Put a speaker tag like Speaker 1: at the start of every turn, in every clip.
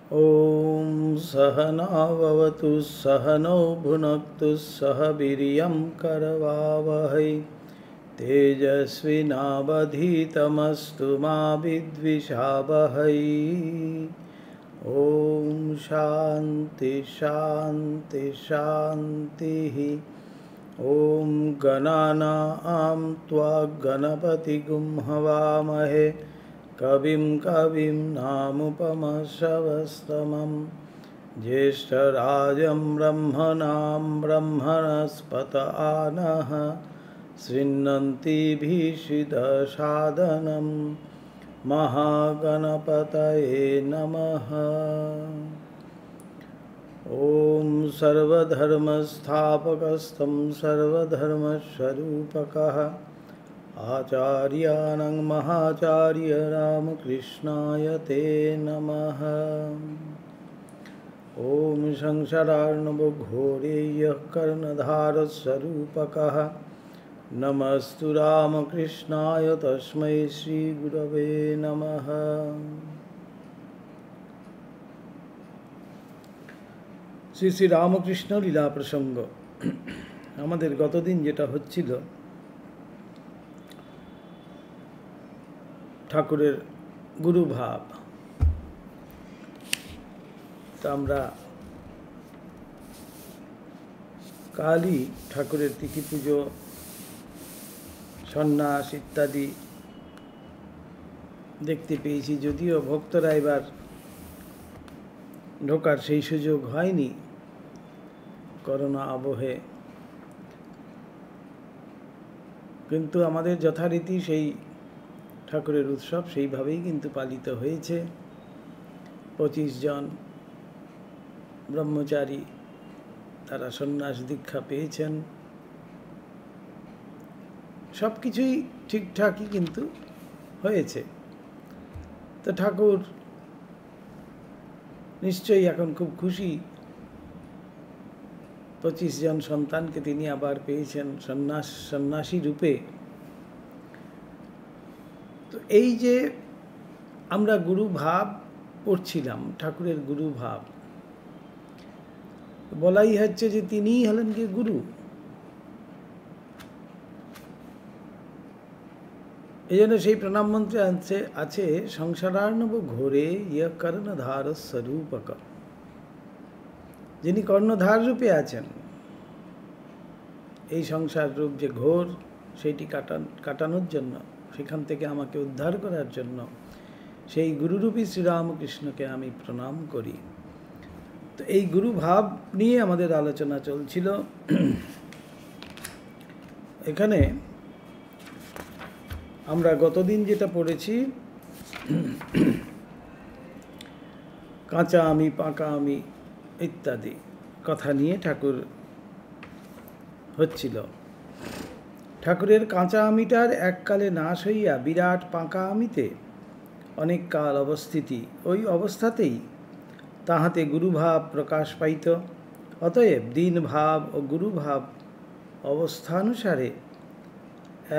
Speaker 1: ॐ सहनाववतु सहनौ भुनक्तु सह वीर्यं करवावहै तेजस्विनावधीतमस्तु मा विद्विषावहै। ॐ शान्ति शान्ति शान्तिः। ॐ गणानां त्वा गणपतिगुं हवामहे कविं नामुपमश्रवस्तमं ज्येष्ठराजं ब्रह्मणां ब्रह्मणस्पत आनः शृण्वन्ति भीषितसादनं महागणपतये नमः। ॐ सर्वधर्मस्थापकस्तं सर्वधर्मस्वरूपकः आचार्याणां महाचार्य रामकृष्णाय ते नमः। ॐ संसारार्णवघोरेयः कर्णधारस्वरूपकः नमस्तु रामकृष्णाय तस्मै श्रीगुरवे नमः। শ্রী শ্রী রামকৃষ্ণ লীলা প্রসঙ্গ। আমাদের গতদিন যেটা হচ্ছিল, ঠাকুরের গুরুভাব, তা আমরা কালই ঠাকুরের তিথি পুজো, সন্ন্যাস ইত্যাদি দেখতে পেয়েছি। যদিও ভক্তরা এবার ঢোকার সেই সুযোগ হয়নি করোনা আবহে, কিন্তু আমাদের যথারীতি সেই ঠাকুরের উৎসব সেইভাবেই কিন্তু পালিত হয়েছে। 25 জন ব্রহ্মচারী তারা সন্ন্যাস দীক্ষা পেয়েছেন। সব কিছুই ঠিকঠাকই কিন্তু হয়েছে। তো ঠাকুর নিশ্চয়ই এখন খুব খুশি। 25 জন সন্তানকে তিনি আবার পেয়েছেন সন্ন্যাসী রূপে। তো এই যে আমরা গুরু ভাব পড়ছিলাম, ঠাকুরের গুরু ভাব বলাই হচ্ছে যে তিনিই হলেন কি গুরু। এই জন্য সেই প্রণাম মন্ত্রে আছে সংসারার্ণব ঘোরে ইয় কর্ণধার স্বরূপক। যিনি কর্ণধার রূপে আছেন, এই সংসার রূপ যে ঘোর সেইটি কাটানোর জন্য, সেখান থেকে আমাকে উদ্ধার করার জন্য সেই গুরুরূপী শ্রীরামকৃষ্ণকে আমি প্রণাম করি। তো এই গুরু ভাব নিয়ে আমাদের আলোচনা চলছিল। এখানে আমরা গতদিন যেটা পড়েছি, কাঁচা আমি পাকা আমি ইত্যাদি কথা নিয়ে ঠাকুর হচ্ছিল। ঠাকুরের কাঁচা আমিটার এককালে নাশ হইয়া বিরাট পাকা আমিতে অনেক কাল অবস্থিতি, ওই অবস্থাতেই তাহাতে গুরুভাব প্রকাশ পাইত। অতএব দীনভাব ও গুরুভাব অবস্থানুসারে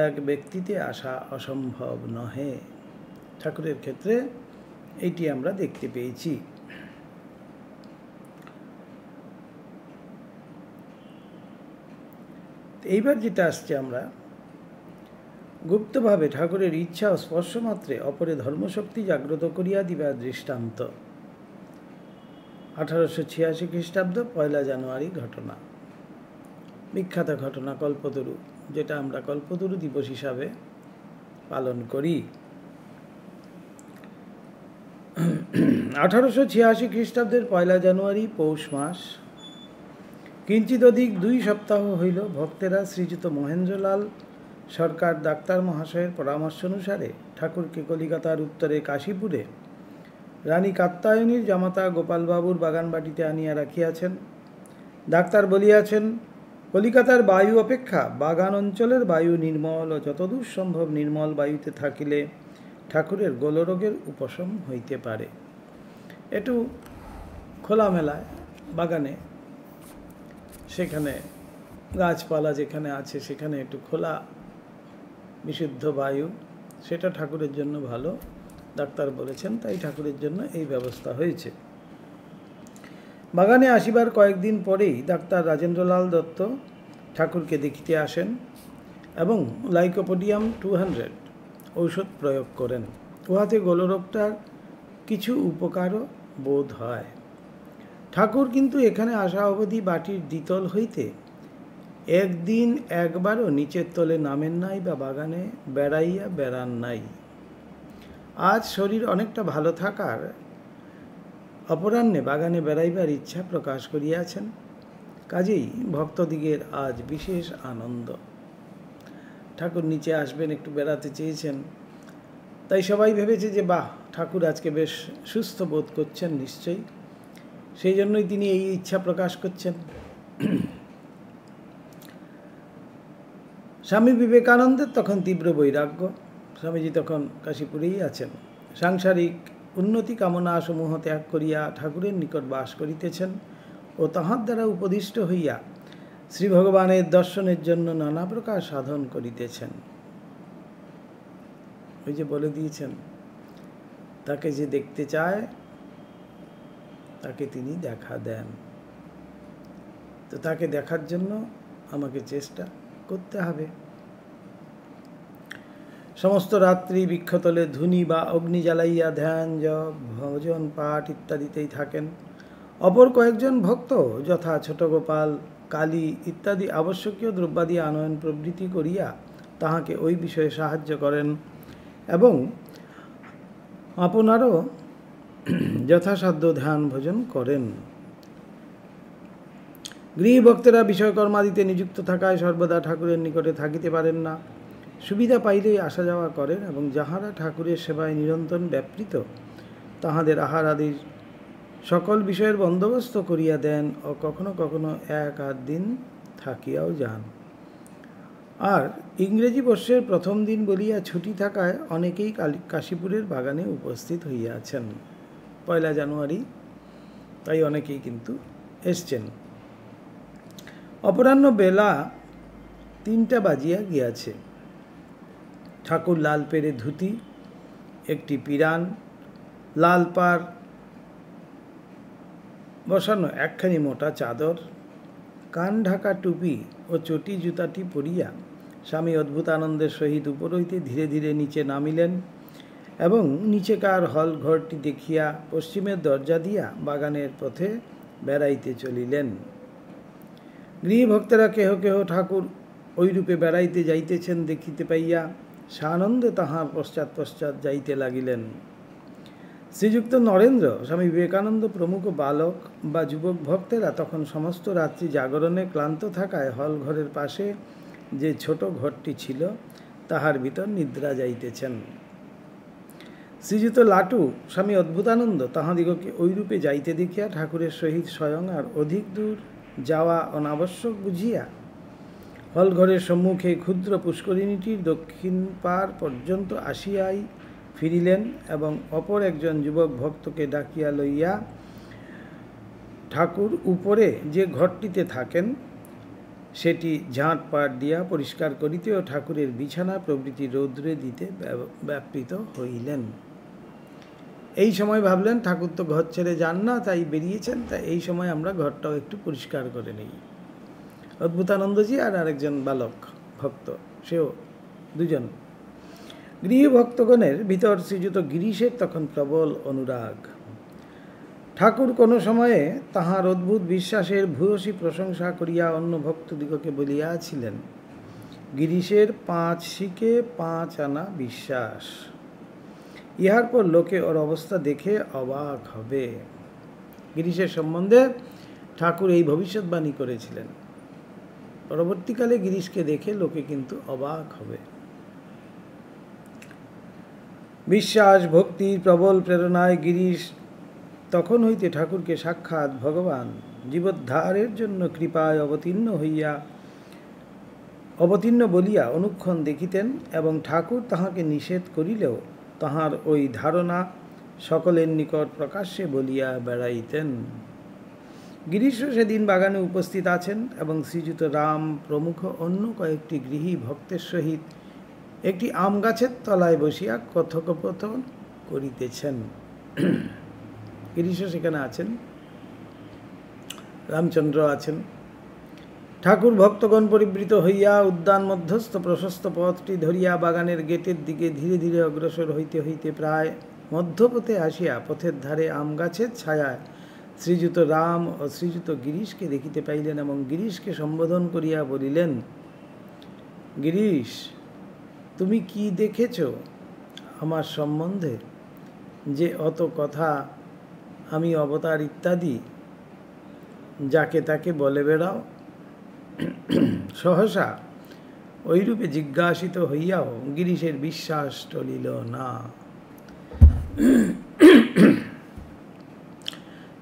Speaker 1: এক ব্যক্তিতে আসা অসম্ভব নহে। ঠাকুরের ক্ষেত্রে এইটি আমরা দেখতে পেয়েছি। এইবার যেটা আসছে, আমরা গুপ্তভাবে ঠাকুরের ইচ্ছা ও স্পর্শমাত্রে অপরে ধর্মশক্তি জাগ্রত করিয়া দিবার দৃষ্টান্ত। 1886 খ্রিস্টাব্দ 1 জানুয়ারি ঘটনা, বিখ্যাত ঘটনা কল্পতরু, যেটা আমরা কল্পতরু দিবস হিসাবে পালন করি। 1886 খ্রিস্টাব্দের 1 জানুয়ারি পৌষ মাস, কিঞ্চিত অধিক 2 সপ্তাহ হইল ভক্তেরা শ্রীযুত মহেন্দ্রলাল সরকার ডাক্তার মহাশয়ের পরামর্শ অনুসারে ঠাকুরকে কলিকাতার উত্তরে কাশীপুরে রানী কাত্যায়নীর জামাতা গোপালবাবুর বাগানবাটিতে আনিয়া রাখিয়াছেন। ডাক্তার বলিয়াছেন, কলিকাতার বায়ু অপেক্ষা বাগান অঞ্চলের বায়ু নির্মল ও যতদূর সম্ভব নির্মল বায়ুতে থাকিলে ঠাকুরের গোলরোগের উপশম হইতে পারে। একটু খোলামেলায় বাগানে, সেখানে গাছপালা যেখানে আছে সেখানে একটু খোলা বিশুদ্ধ বায়ু, সেটা ঠাকুরের জন্য ভালো ডাক্তার বলেছেন, তাই ঠাকুরের জন্য এই ব্যবস্থা হয়েছে। বাগানে আসিবার কয়েকদিন পরেই ডাক্তার রাজেন্দ্রলাল দত্ত ঠাকুরকে দেখিতে আসেন এবং লাইকোপোডিয়াম 200 ঔষধ প্রয়োগ করেন। উহাতে গোলরোগটার কিছু উপকারও বোধ হয়। ঠাকুর কিন্তু এখানে আসা অবধি বাটির দ্বিতল হইতে একদিন একবারও নিচের তলে নামেন নাই বা বাগানে বেড়াইয়া বেড়ান নাই। আজ শরীর অনেকটা ভালো থাকার অপরাহ্নে বাগানে বেড়াইবার ইচ্ছা প্রকাশ করিয়াছেন। কাজেই ভক্তদিগের আজ বিশেষ আনন্দ। ঠাকুর নিচে আসবেন, একটু বেড়াতে চেয়েছেন, তাই সবাই ভেবেছে যে বাহ, ঠাকুর আজকে বেশ সুস্থ বোধ করছেন নিশ্চয়ই, সেই জন্যই তিনি এই ইচ্ছা প্রকাশ করছেন। স্বামী বিবেকানন্দের তখন তীব্র বৈরাগ্য। স্বামীজি তখন কাশীপুরেই আছেন। সাংসারিক উন্নতি কামনা সমূহ ত্যাগ করিয়া ঠাকুরের নিকট বাস করিতেছেন ও তাহার দ্বারা উপদিষ্ট হইয়া শ্রী ভগবানের দর্শনের জন্য নানা প্রকার সাধন করিতেছেন। ওই যে বলে দিয়েছেন, তাকে যে দেখতে চায় তাকে তিনি দেখা দেন। তো তাকে দেখার জন্য আমাকে চেষ্টা করতে হবে। সমস্ত রাত্রি বৃক্ষতলে ধুনি বা অগ্নি জ্বালাইয়া ধ্যান, জপ, ভজন, পাঠ ইত্যাদিতেই থাকেন। অপর কয়েকজন ভক্ত যথা ছোট গোপাল, কালী ইত্যাদি আবশ্যকীয় দ্রব্যাদি আনয়ন প্রভৃতি করিয়া তাহাকে ওই বিষয়ে সাহায্য করেন এবং আপনারও যথাসাধ্য ধ্যান ভজন করেন। গৃহভক্তেরা বিষয়কর্মাদিতে নিযুক্ত থাকায় সর্বদা ঠাকুরের নিকটে থাকিতে পারেন না। সুবিধা পাইলেই আসা যাওয়া করেন এবং যাহারা ঠাকুরের সেবায় নিরন্তর ব্যাপৃত তাহাদের আহার আদির সকল বিষয়ের বন্দোবস্ত করিয়া দেন ও কখনো কখনো 1-8 দিন থাকিয়াও যান। আর ইংরেজি বর্ষের প্রথম দিন বলিয়া ছুটি থাকায় অনেকেই কাশীপুরের বাগানে উপস্থিত হইয়াছেন। 1 জানুয়ারি, তাই অনেকেই কিন্তু এসছেন। অপরাহ্ন বেলা 3টা বাজিয়া গিয়াছে। ঠাকুর লাল পেরে ধুতি, একটি পিরান, লাল পাড় বসানো একখানি মোটা চাদর, কান ঢাকা টুপি ও চটি জুতাটি পরিয়া স্বামী অদ্ভুতানন্দের সহিত উপর হইতে ধীরে ধীরে নিচে নামিলেন এবং নিচেকার হল ঘরটি দেখিয়া পশ্চিমের দরজা দিয়া বাগানের পথে বেড়াইতে চলিলেন। গৃহভক্তেরা কেহ কেহ ঠাকুর ওইরূপে বেড়াইতে যাইতেছেন দেখিতে পাইয়া সানন্দে তাহার পশ্চাৎ পশ্চাৎ যাইতে লাগিলেন। শ্রীযুক্ত নরেন্দ্র, স্বামী বিবেকানন্দ প্রমুখ বালক বা যুবক ভক্তেরা তখন সমস্ত রাত্রি জাগরণে ক্লান্ত থাকায় হল ঘরের পাশে যে ছোট ঘরটি ছিল তাহার ভিতর নিদ্রা যাইতেছেন। শ্রীযুক্ত লাটু, স্বামী অদ্ভুতানন্দ তাহাদিগকে ওইরূপে যাইতে দেখিয়া ঠাকুরের সহিত স্বয়ং আর অধিক দূর যাওয়া অনাবশ্যক বুঝিয়া হলঘরের সম্মুখে ক্ষুদ্র পুষ্করিণীটির দক্ষিণ পার পর্যন্ত আসিয়াই ফিরিলেন এবং অপর একজন যুবক ভক্তকে ডাকিয়া লইয়া ঠাকুর উপরে যে ঘরটিতে থাকেন সেটি ঝাঁট পাট দিয়া পরিষ্কার করিতে ও ঠাকুরের বিছানা প্রভৃতি রৌদ্রে দিতে ব্যাপৃত হইলেন। এই সময় ভাবলেন ঠাকুর তো ঘর ছেড়ে যান না, তাই বেরিয়েছেন, তাই এই সময় আমরা ঘরটাও একটু পরিষ্কার করে নিই। অদ্ভুতানন্দজি আর আরেকজন বালক ভক্ত, সেও দুজন। গৃহভক্তগণের ভিতর শ্রীযুত গিরিশের তখন প্রবল অনুরাগ। ঠাকুর কোনো সময়ে তাহার অদ্ভুত বিশ্বাসের ভূয়সী প্রশংসা করিয়া অন্য ভক্তদিগকে বলিয়াছিলেন, গিরিশের 5 শিকে 5 আনা বিশ্বাস। ইহার পর লোকে ওর অবস্থা দেখে অবাক হবে। গিরিশের সম্বন্ধে ঠাকুর এই ভবিষ্যৎবাণী করেছিলেন। পরবর্তীকালে গিরিশকে দেখে লোকে কিন্তু অবাক হবে। বিশ্বাস ভক্তির প্রবল প্রেরণায় গিরিশ তখন হইতে ঠাকুরকে সাক্ষাৎ ভগবান জীবোদ্ধারের জন্য কৃপায় অবতীর্ণ বলিয়া অনুক্ষণ দেখিতেন এবং ঠাকুর তাহাকে নিষেধ করিলেও তাহার ওই ধারণা সকলের নিকট প্রকাশ্যে বলিয়া বেড়াইতেন। গিরিশও সেদিন বাগানে উপস্থিত আছেন এবং শ্রীযুত রাম প্রমুখ অন্য কয়েকটি গৃহী ভক্তের সহিত একটি আম গাছের তলায় বসিয়া কথোপকথন করিতেছেন। গিরিশও সেখানে আছেন। রামচন্দ্র আছেন। ঠাকুর ভক্তগণ পরিবৃত হইয়া উদ্যান মধ্যস্থ প্রশস্ত পথটি ধরিয়া বাগানের গেটের দিকে ধীরে ধীরে অগ্রসর হইতে হইতে প্রায় মধ্যপথে আসিয়া পথের ধারে আম গাছের ছায়ায় শ্রীযুত রাম ও শ্রীযুত গিরিশকে দেখিতে পাইলেন এবং গিরিশকে সম্বোধন করিয়া বলিলেন, গিরিশ, তুমি কি দেখেছ আমার সম্বন্ধে যে অত কথা আমি অবতার ইত্যাদি যাকে তাকে বলে বেড়াও? সহসা ওইরূপে জিজ্ঞাসিত হইয়াও গিরিশের বিশ্বাস টলিল না।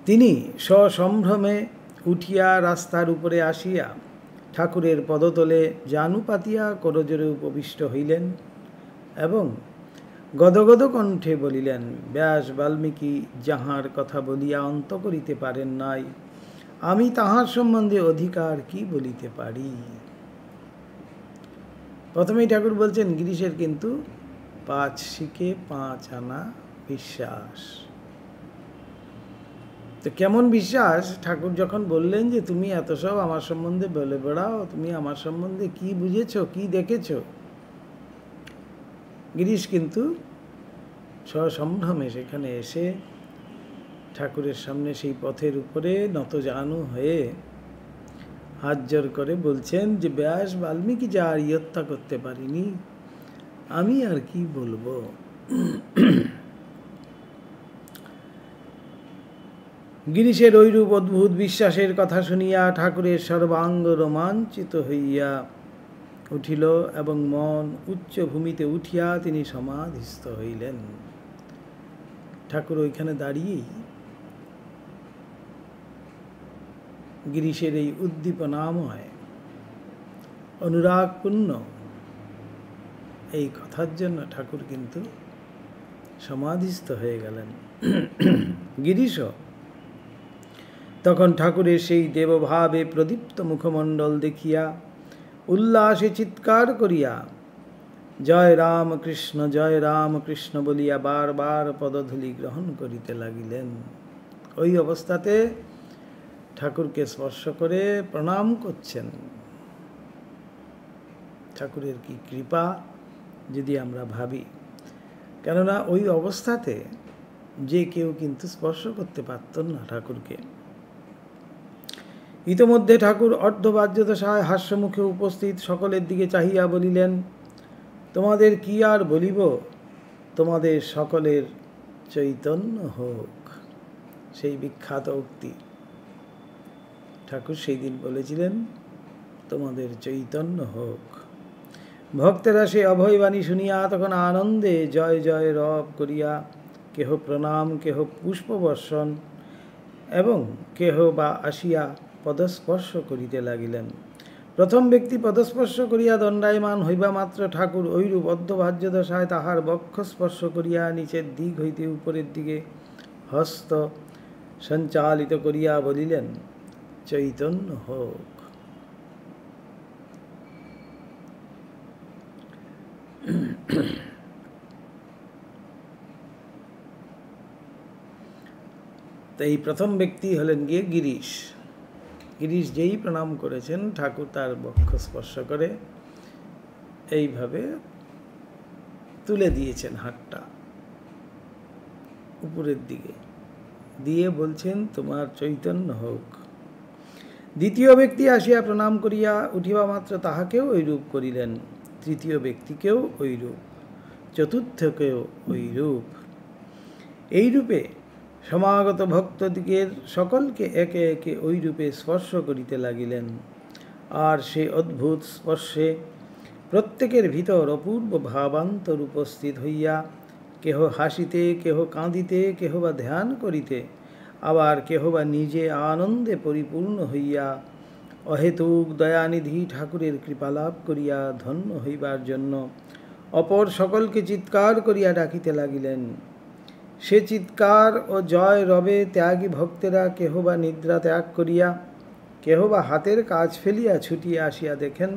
Speaker 1: তিনি সসম্ভ্রমে উঠিয়া রাস্তার উপরে আসিয়া ঠাকুরের পদতলে জানু পাতিয়া করজোরে উপবিষ্ট হইলেন এবং গদগদ কণ্ঠে বলিলেন, ব্যাস বাল্মীকি যাহার কথা বলিয়া অন্ত করিতে পারেন নাই, আমি তাহার সম্বন্ধে অধিকার কি বলিতে পারি। প্রথমেই ঠাকুর বলছেন গিরিশের কিন্তু 5 শিকে 5 আনা বিশ্বাস। তো কেমন বিশ্বাস? ঠাকুর যখন বললেন যে তুমি এত সব আমার সম্বন্ধে বলে বেড়াও, তুমি আমার সম্বন্ধে কি বুঝেছ, কি দেখেছ, গিরিশ কিন্তু সসম্ভ্রমে সেখানে এসে ঠাকুরের সামনে সেই পথের উপরে নতজানু হয়ে হাত জোর করে বলছেন যে ব্যাস বাল্মীকি যা আর ইয়ত্তা করতে পারিনি, আমি আর কি বলবো। গিরিশের ঐরূপ অদ্ভুত বিশ্বাসের কথা শুনিয়া ঠাকুরের সর্বাঙ্গ রোমাঞ্চিত হইয়া উঠিল এবং মন উচ্চ ভূমিতে উঠিয়া তিনি সমাধিস্থ হইলেন। ঠাকুর ওইখানে দাঁড়িয়েই গিরিশের এই উদ্দীপনাময় অনুরাগপূর্ণ এই কথার জন্য ঠাকুর কিন্তু সমাধিস্থ হয়ে গেলেন। গিরিশ তখন ঠাকুরের সেই দেবভাবে প্রদীপ্ত মুখমণ্ডল দেখিয়া উল্লাসে চিৎকার করিয়া জয় রাম কৃষ্ণ বলিয়া বারবার পদধূলি গ্রহণ করিতে লাগিলেন। ওই অবস্থাতে ঠাকুরকে স্পর্শ করে প্রণাম করছেন। ঠাকুরের কি কৃপা যদি আমরা ভাবি, কেননা ওই অবস্থাতে যে কেউ কিন্তু স্পর্শ করতে পারতেন না ঠাকুরকে। ইতোমধ্যে ঠাকুর অর্ধবাজ্যদশায় হাস্যমুখে উপস্থিত সকলের দিকে চাহিয়া বলিলেন, তোমাদের কি আর বলিব, তোমাদের সকলের চৈতন্য হোক। সেই বিখ্যাত উক্তি ঠাকুর সেই দিন বলেছিলেন, তোমাদের চৈতন্য হোক। ভক্তেরা সে অভয়বাণী শুনিয়া তখন আনন্দে জয় জয় রব করিয়া কেহ প্রণাম, কেহ পুষ্পবর্ষণ এবং কেহ বা আসিয়া পদস্পর্শ করিতে লাগিলেন। প্রথম ব্যক্তি পদস্পর্শ করিয়া দণ্ডায়মান হইবা মাত্র ঠাকুর ঐরূপ অর্ধবাজ্যদশায় তাহার বক্ষ স্পর্শ করিয়া নিচের দিক হইতে উপরের দিকে হস্ত সঞ্চালিত করিয়া বলিলেন, চৈতন্য হোক। তো এই প্রথম ব্যক্তি হলেন গিয়ে গিরিশ। গিরিশ যেই প্রণাম করেছেন ঠাকুর তার বক্ষ স্পর্শ করে এইভাবে তুলে দিয়েছেন হাতটা উপরের দিকে দিয়ে বলছেন, তোমার চৈতন্য হোক। দ্বিতীয় ব্যক্তি আসিয়া প্রণাম করিয়া উঠিবা মাত্র তাহাকেও ঐরূপ করিলেন। তৃতীয় ব্যক্তিকেও ঐরূপ, চতুর্থকেও ঐরূপ। এইরূপে সমাগত ভক্তদিগের সকলকে একে একে ঐরূপে স্পর্শ করিতে লাগিলেন। আর সে অদ্ভুত স্পর্শে প্রত্যেকের ভিতর অপূর্ব ভাবান্তর উপস্থিত হইয়া কেহ হাসিতে, কেহ কাঁদিতে, কেহ বা ধ্যান করিতে, আবার কেহ বা নিজে আনন্দে পরিপূর্ণ হইয়া অহেতুক দয়ানিধি ঠাকুরের কৃপালাভ করিয়া ধন্য হইবার জন্য অপর সকলকে চিৎকার করিয়া ডাকিতে লাগিলেন। সে চিৎকার ও জয় রবে ত্যাগী ভক্তেরা কেহ বা নিদ্রা ত্যাগ করিয়া, কেহ বা হাতের কাজ ফেলিয়া ছুটিয়া আসিয়া দেখেন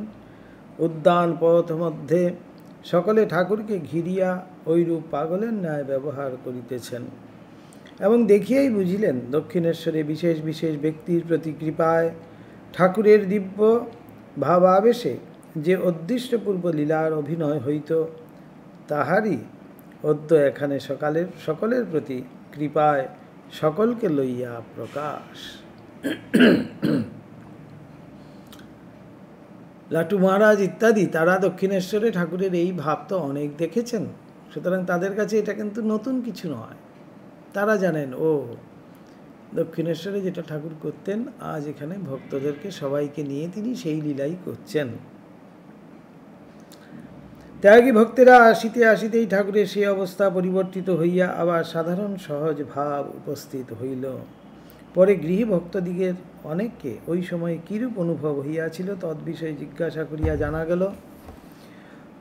Speaker 1: উদ্যান পথ মধ্যে সকলে ঠাকুরকে ঘিরিয়া ঐরূপ পাগলের ন্যায় ব্যবহার করিতেছেন। এবং দেখিয়াই বুঝিলেন দক্ষিণেশ্বরে বিশেষ বিশেষ ব্যক্তির প্রতি কৃপায় ঠাকুরের দিব্য ভাবাবেশে যে অদৃষ্টপূর্ব লীলার অভিনয় হইত, তাহারই অদ্য এখানে সকলের প্রতি কৃপায় সকলকে লইয়া প্রকাশ। লাটু মহারাজ ইত্যাদি তারা দক্ষিণেশ্বরে ঠাকুরের এই ভাব তো অনেক দেখেছেন, সুতরাং তাদের কাছে এটা কিন্তু নতুন কিছু নয়। তারা জানেন ও দক্ষিণেশ্বরে যেটা ঠাকুর করতেন, আজ এখানে ভক্তদেরকে সবাইকে নিয়ে তিনি সেই লীলাই করছেন। ত্যাগী ভক্তেরা আসিতে আসিতেই ঠাকুরের সেই অবস্থা পরিবর্তিত হইয়া আবার সাধারণ সহজ ভাব উপস্থিত হইল। পরে গৃহী ভক্তদিগের অনেককে ওই সময় কিরূপ অনুভব হইয়াছিল তদ্বিষয়ে জিজ্ঞাসা করিয়া জানা গেল।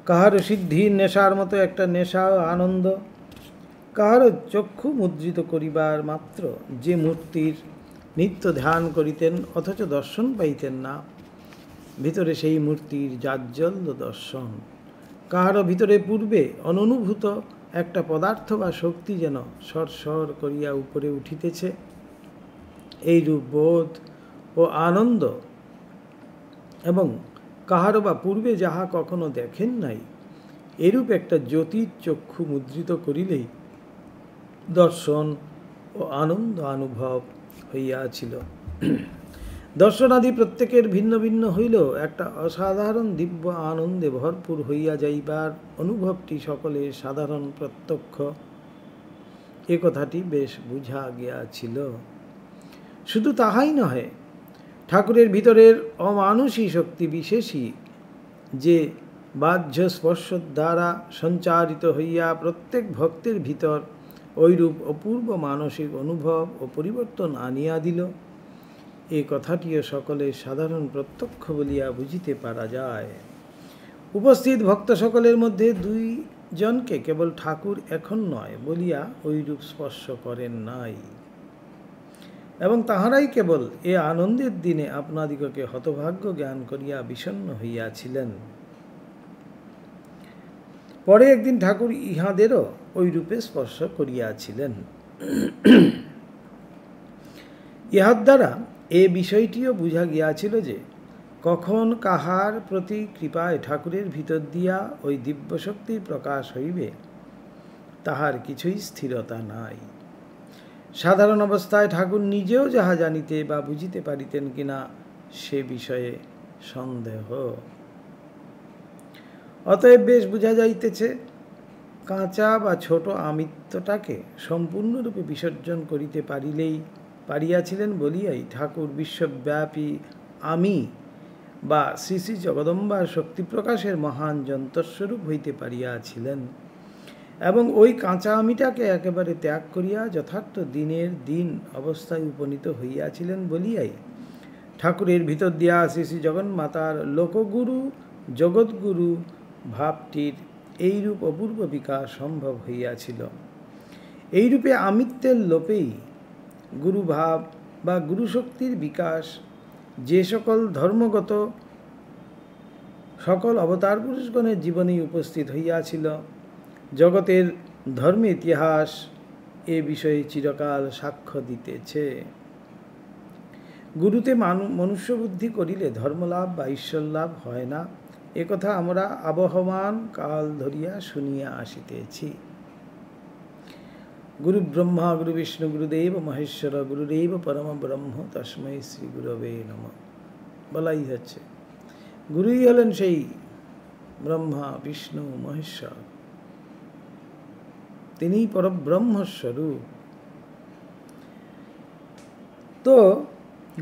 Speaker 1: কাহারও সিদ্ধির নেশার মতো একটা নেশা ও আনন্দ, কাহারও চক্ষু মুদ্রিত করিবার মাত্র যে মূর্তির নিত্য ধ্যান করিতেন অথচ দর্শন পাইতেন না, ভিতরে সেই মূর্তির জাজ্জল্য দর্শন। কাহারও ভিতরে পূর্বে অননুভূত একটা পদার্থ বা শক্তি যেন সরসর করিয়া উপরে উঠিতেছে, এই রূপ বোধ ও আনন্দ। এবং কাহারও বা পূর্বে যাহা কখনো দেখেন নাই, এরূপ একটা জ্যোতির চক্ষু মুদ্রিত করিলেই দর্শন ও আনন্দ অনুভব হইয়াছিল। দর্শনাদি প্রত্যেকের ভিন্ন ভিন্ন হইলেও একটা অসাধারণ দিব্য আনন্দে ভরপুর হইয়া যাইবার অনুভবটি সকলের সাধারণ প্রত্যক্ষ, এ কথাটি বেশ বুঝা গিয়াছিল। শুধু তাহাই নহে, ঠাকুরের ভিতরের অমানুষী শক্তি বিশেষই যে বাহ্য স্পর্শ দ্বারা সঞ্চারিত হইয়া প্রত্যেক ভক্তের ভিতর ঐরূপ অপূর্ব মানসিক অনুভব ও পরিবর্তন আনিয়া দিল, এই কথাটিও সকলের সাধারণ প্রত্যক্ষ বলিয়া বুঝিতে পারা যায়। উপস্থিত ভক্ত সকলের মধ্যে 2 জনকে কেবল ঠাকুর এখন নয় বলিয়া ঐরূপ স্পর্শ করেন নাই, এবং তাহারাই কেবল এ আনন্দের দিনে আপনাদিগকে হতভাগ্য জ্ঞান করিয়া বিষণ্ণ হইয়াছিলেন। পরে একদিন ঠাকুর ইহাদেরও ওই রূপে স্পর্শ করিয়াছিলেন। ইহার দ্বারা এ বিষয়টিও বুঝা গিয়াছিল যে কখন কাহার প্রতি কৃপায় ঠাকুরের ভিতর দিয়া ওই দিব্যশক্তির প্রকাশ হইবে তাহার কিছুই স্থিরতা নাই। সাধারণ অবস্থায় ঠাকুর নিজেও যাহা জানিতে বা বুঝিতে পারিতেন কিনা সে বিষয়ে সন্দেহ। অতএব বেশ বুঝা যাইতেছে, কাঁচা বা ছোট আমিত্বটাকে সম্পূর্ণরূপে বিসর্জন করিতে পারিয়াছিলেন বলিয়াই ঠাকুর বিশ্বব্যাপী আমি বা শ্রী শ্রী জগদম্বার শক্তি প্রকাশের মহান যন্ত্রস্বরূপ হইতে পারিয়াছিলেন, এবং ওই কাঁচা আমিটাকে একেবারে ত্যাগ করিয়া যথার্থ দিনের দিন অবস্থায় উপনীত হইয়াছিলেন বলিয়াই ঠাকুরের ভিতর দিয়া শ্রী শ্রী জগন্মাতার লোকগুরু জগৎগুরু ভাবটির এইরূপ অপূর্ব বিকাশ সম্ভব হইয়াছিল। এইরূপে আমিত্বের লোপেই গুরুভাব বা গুরুশক্তির বিকাশ যে সকল ধর্মগত সকল অবতার পুরুষগণের জীবনেই উপস্থিত হইয়াছিল, জগতের ধর্ম ইতিহাস এ বিষয়ে চিরকাল সাক্ষ্য দিতেছে। গুরুতে মনুষ্যবুদ্ধি করিলে ধর্মলাভ বা ঈশ্বর লাভ হয় না, একথা আমরা আবহমান কাল ধরিয়া শুনিয়া আসিতেছি। গুরু ব্রহ্মা গুরু বিষ্ণু গুরুদেব মহেশ্বর গুরুদেব পরম ব্রহ্ম তস্মৈ শ্রী গুরবে নমঃ বলাই হচ্ছে। গুরুই হলেন সেই ব্রহ্মা বিষ্ণু মহেশ্বর, তিনিই পরব্রহ্মস্বরূপ। তো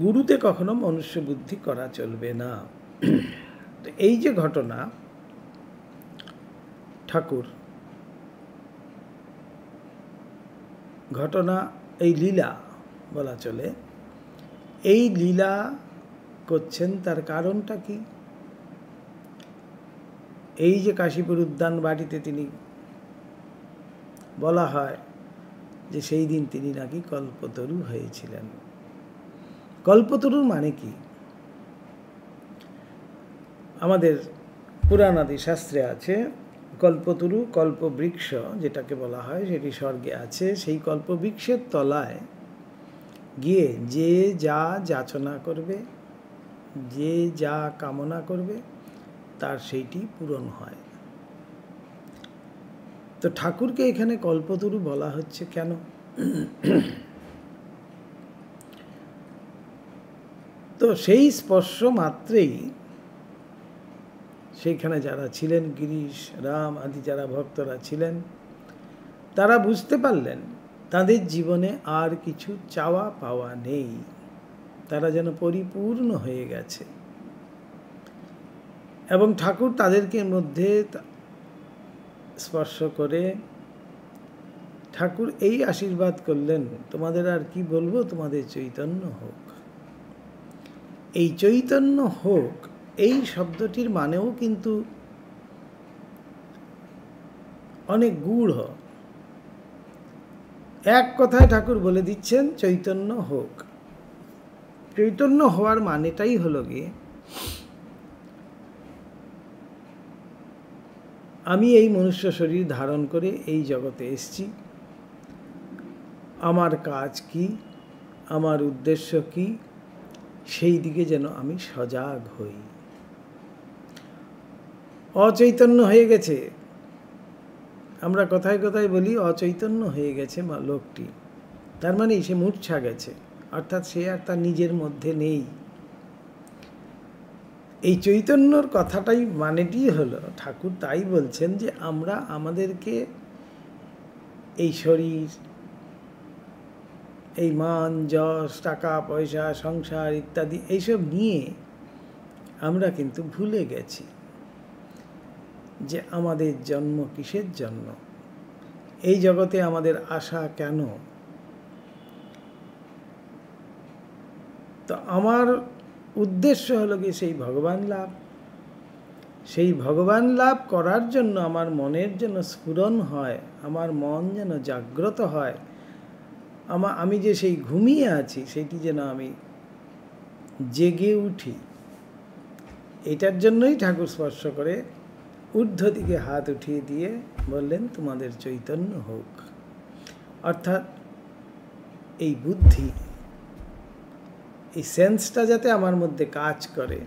Speaker 1: গুরুতে কখনো মনুষ্য বুদ্ধি করা চলবে না। তো এই যে ঘটনা, ঠাকুর ঘটনা, এই লীলা বলা চলে, এই লীলা করছেন তার কারণটা কি? এই যে কাশীপুর উদ্যান বাটিতে তিনি বলা হয় যে সেই দিন তিনি নাকি কল্পতরু হয়েছিলেন। কল্পতরুর মানে কি? আমাদের পুরাণাদি শাস্ত্রে আছে কল্পতরু কল্পবৃক্ষ যেটাকে বলা হয় সেটি স্বর্গে আছে। সেই কল্পবৃক্ষের তলায় গিয়ে যে যা যাচনা করবে, যে যা কামনা করবে, তার সেইটি পূরণ হয়। তো ঠাকুরকে এখানে কল্পতরু বলা হচ্ছে কেন? তো সেই স্পর্শ মাত্রেই সেইখানে যারা ছিলেন, গিরিশ, রাম আদি যারা ভক্তরা ছিলেন, তারা বুঝতে পারলেন তাদের জীবনে আর কিছু চাওয়া পাওয়া নেই, তারা যেন পরিপূর্ণ হয়ে গেছে। এবং ঠাকুর তাদেরকে মধ্যে স্পর্শ করে ঠাকুর এই আশীর্বাদ করলেন, তোমাদের আর কি বলবো, তোমাদের চৈতন্য হোক। এই চৈতন্য হোক এই শব্দটির মানেও কিন্তু অনেক গূঢ়। এক কথায় ঠাকুর বলে দিচ্ছেন চৈতন্য হোক। চৈতন্য হওয়ার মানেটাই হলো গিয়ে আমি এই মনুষ্য শরীর ধারণ করে এই জগতে এসেছি, আমার কাজ কি, আমার উদ্দেশ্য কি, সেই দিকে যেন আমি সজাগ হই। অচৈতন্য হয়ে গেছে, আমরা কথায় কথায় বলি অচৈতন্য হয়ে গেছে লোকটি, তার মানে সে মূর্ছা গেছে, অর্থাৎ সে আর তার নিজের মধ্যে নেই। এই চৈতন্যর কথাটাই মানেটি হলো, ঠাকুর তাই বলছেন যে আমরা আমাদেরকে এই শরীর, এই মান যশ, টাকা পয়সা, সংসার ইত্যাদি এইসব নিয়ে আমরা কিন্তু ভুলে গেছি যে আমাদের জন্ম কিসের জন্য, এই জগতে আমাদের আসা কেন। তো আমার উদ্দেশ্য হলো কি সেই ভগবান লাভ। সেই ভগবান লাভ করার জন্য আমার মনের যেন স্ফুরণ হয়, আমার মন যেন জাগ্রত হয়, আমি যে সেই ঘুমিয়ে আছি সেটি যেন আমি জেগে উঠি। এটার জন্যই ঠাকুর স্পর্শ করে ঊর্ধ্ব দিকে হাত উঠিয়ে দিয়ে বললেন তোমাদের চৈতন্য হোক। অর্থাৎ এই বুদ্ধি, এই সেন্সটা যাতে আমার মধ্যে কাজ করে,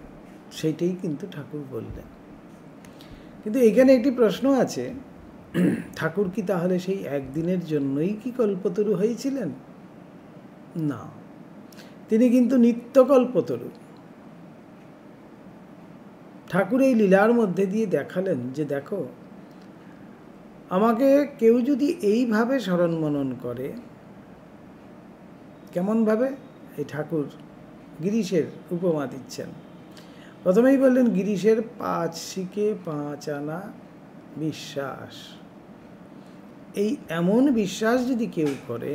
Speaker 1: সেইটাই কিন্তু ঠাকুর বললেন। কিন্তু এখানে একটি প্রশ্ন আছে, ঠাকুর কি তাহলে সেই একদিনের জন্যই কি কল্পতরু হয়েছিলেন? না, তিনি কিন্তু নিত্যকল্পতরু। ঠাকুর এই লীলার মধ্যে দিয়ে দেখালেন যে দেখো, আমাকে কেউ যদি এইভাবে স্মরণ মনন করে, কেমনভাবে? এই ঠাকুর গিরিশের উপমা দিচ্ছেন। প্রথমেই বললেন গিরিশের 5 শিকে 5 আনা বিশ্বাস। এই এমন বিশ্বাস যদি কেউ করে,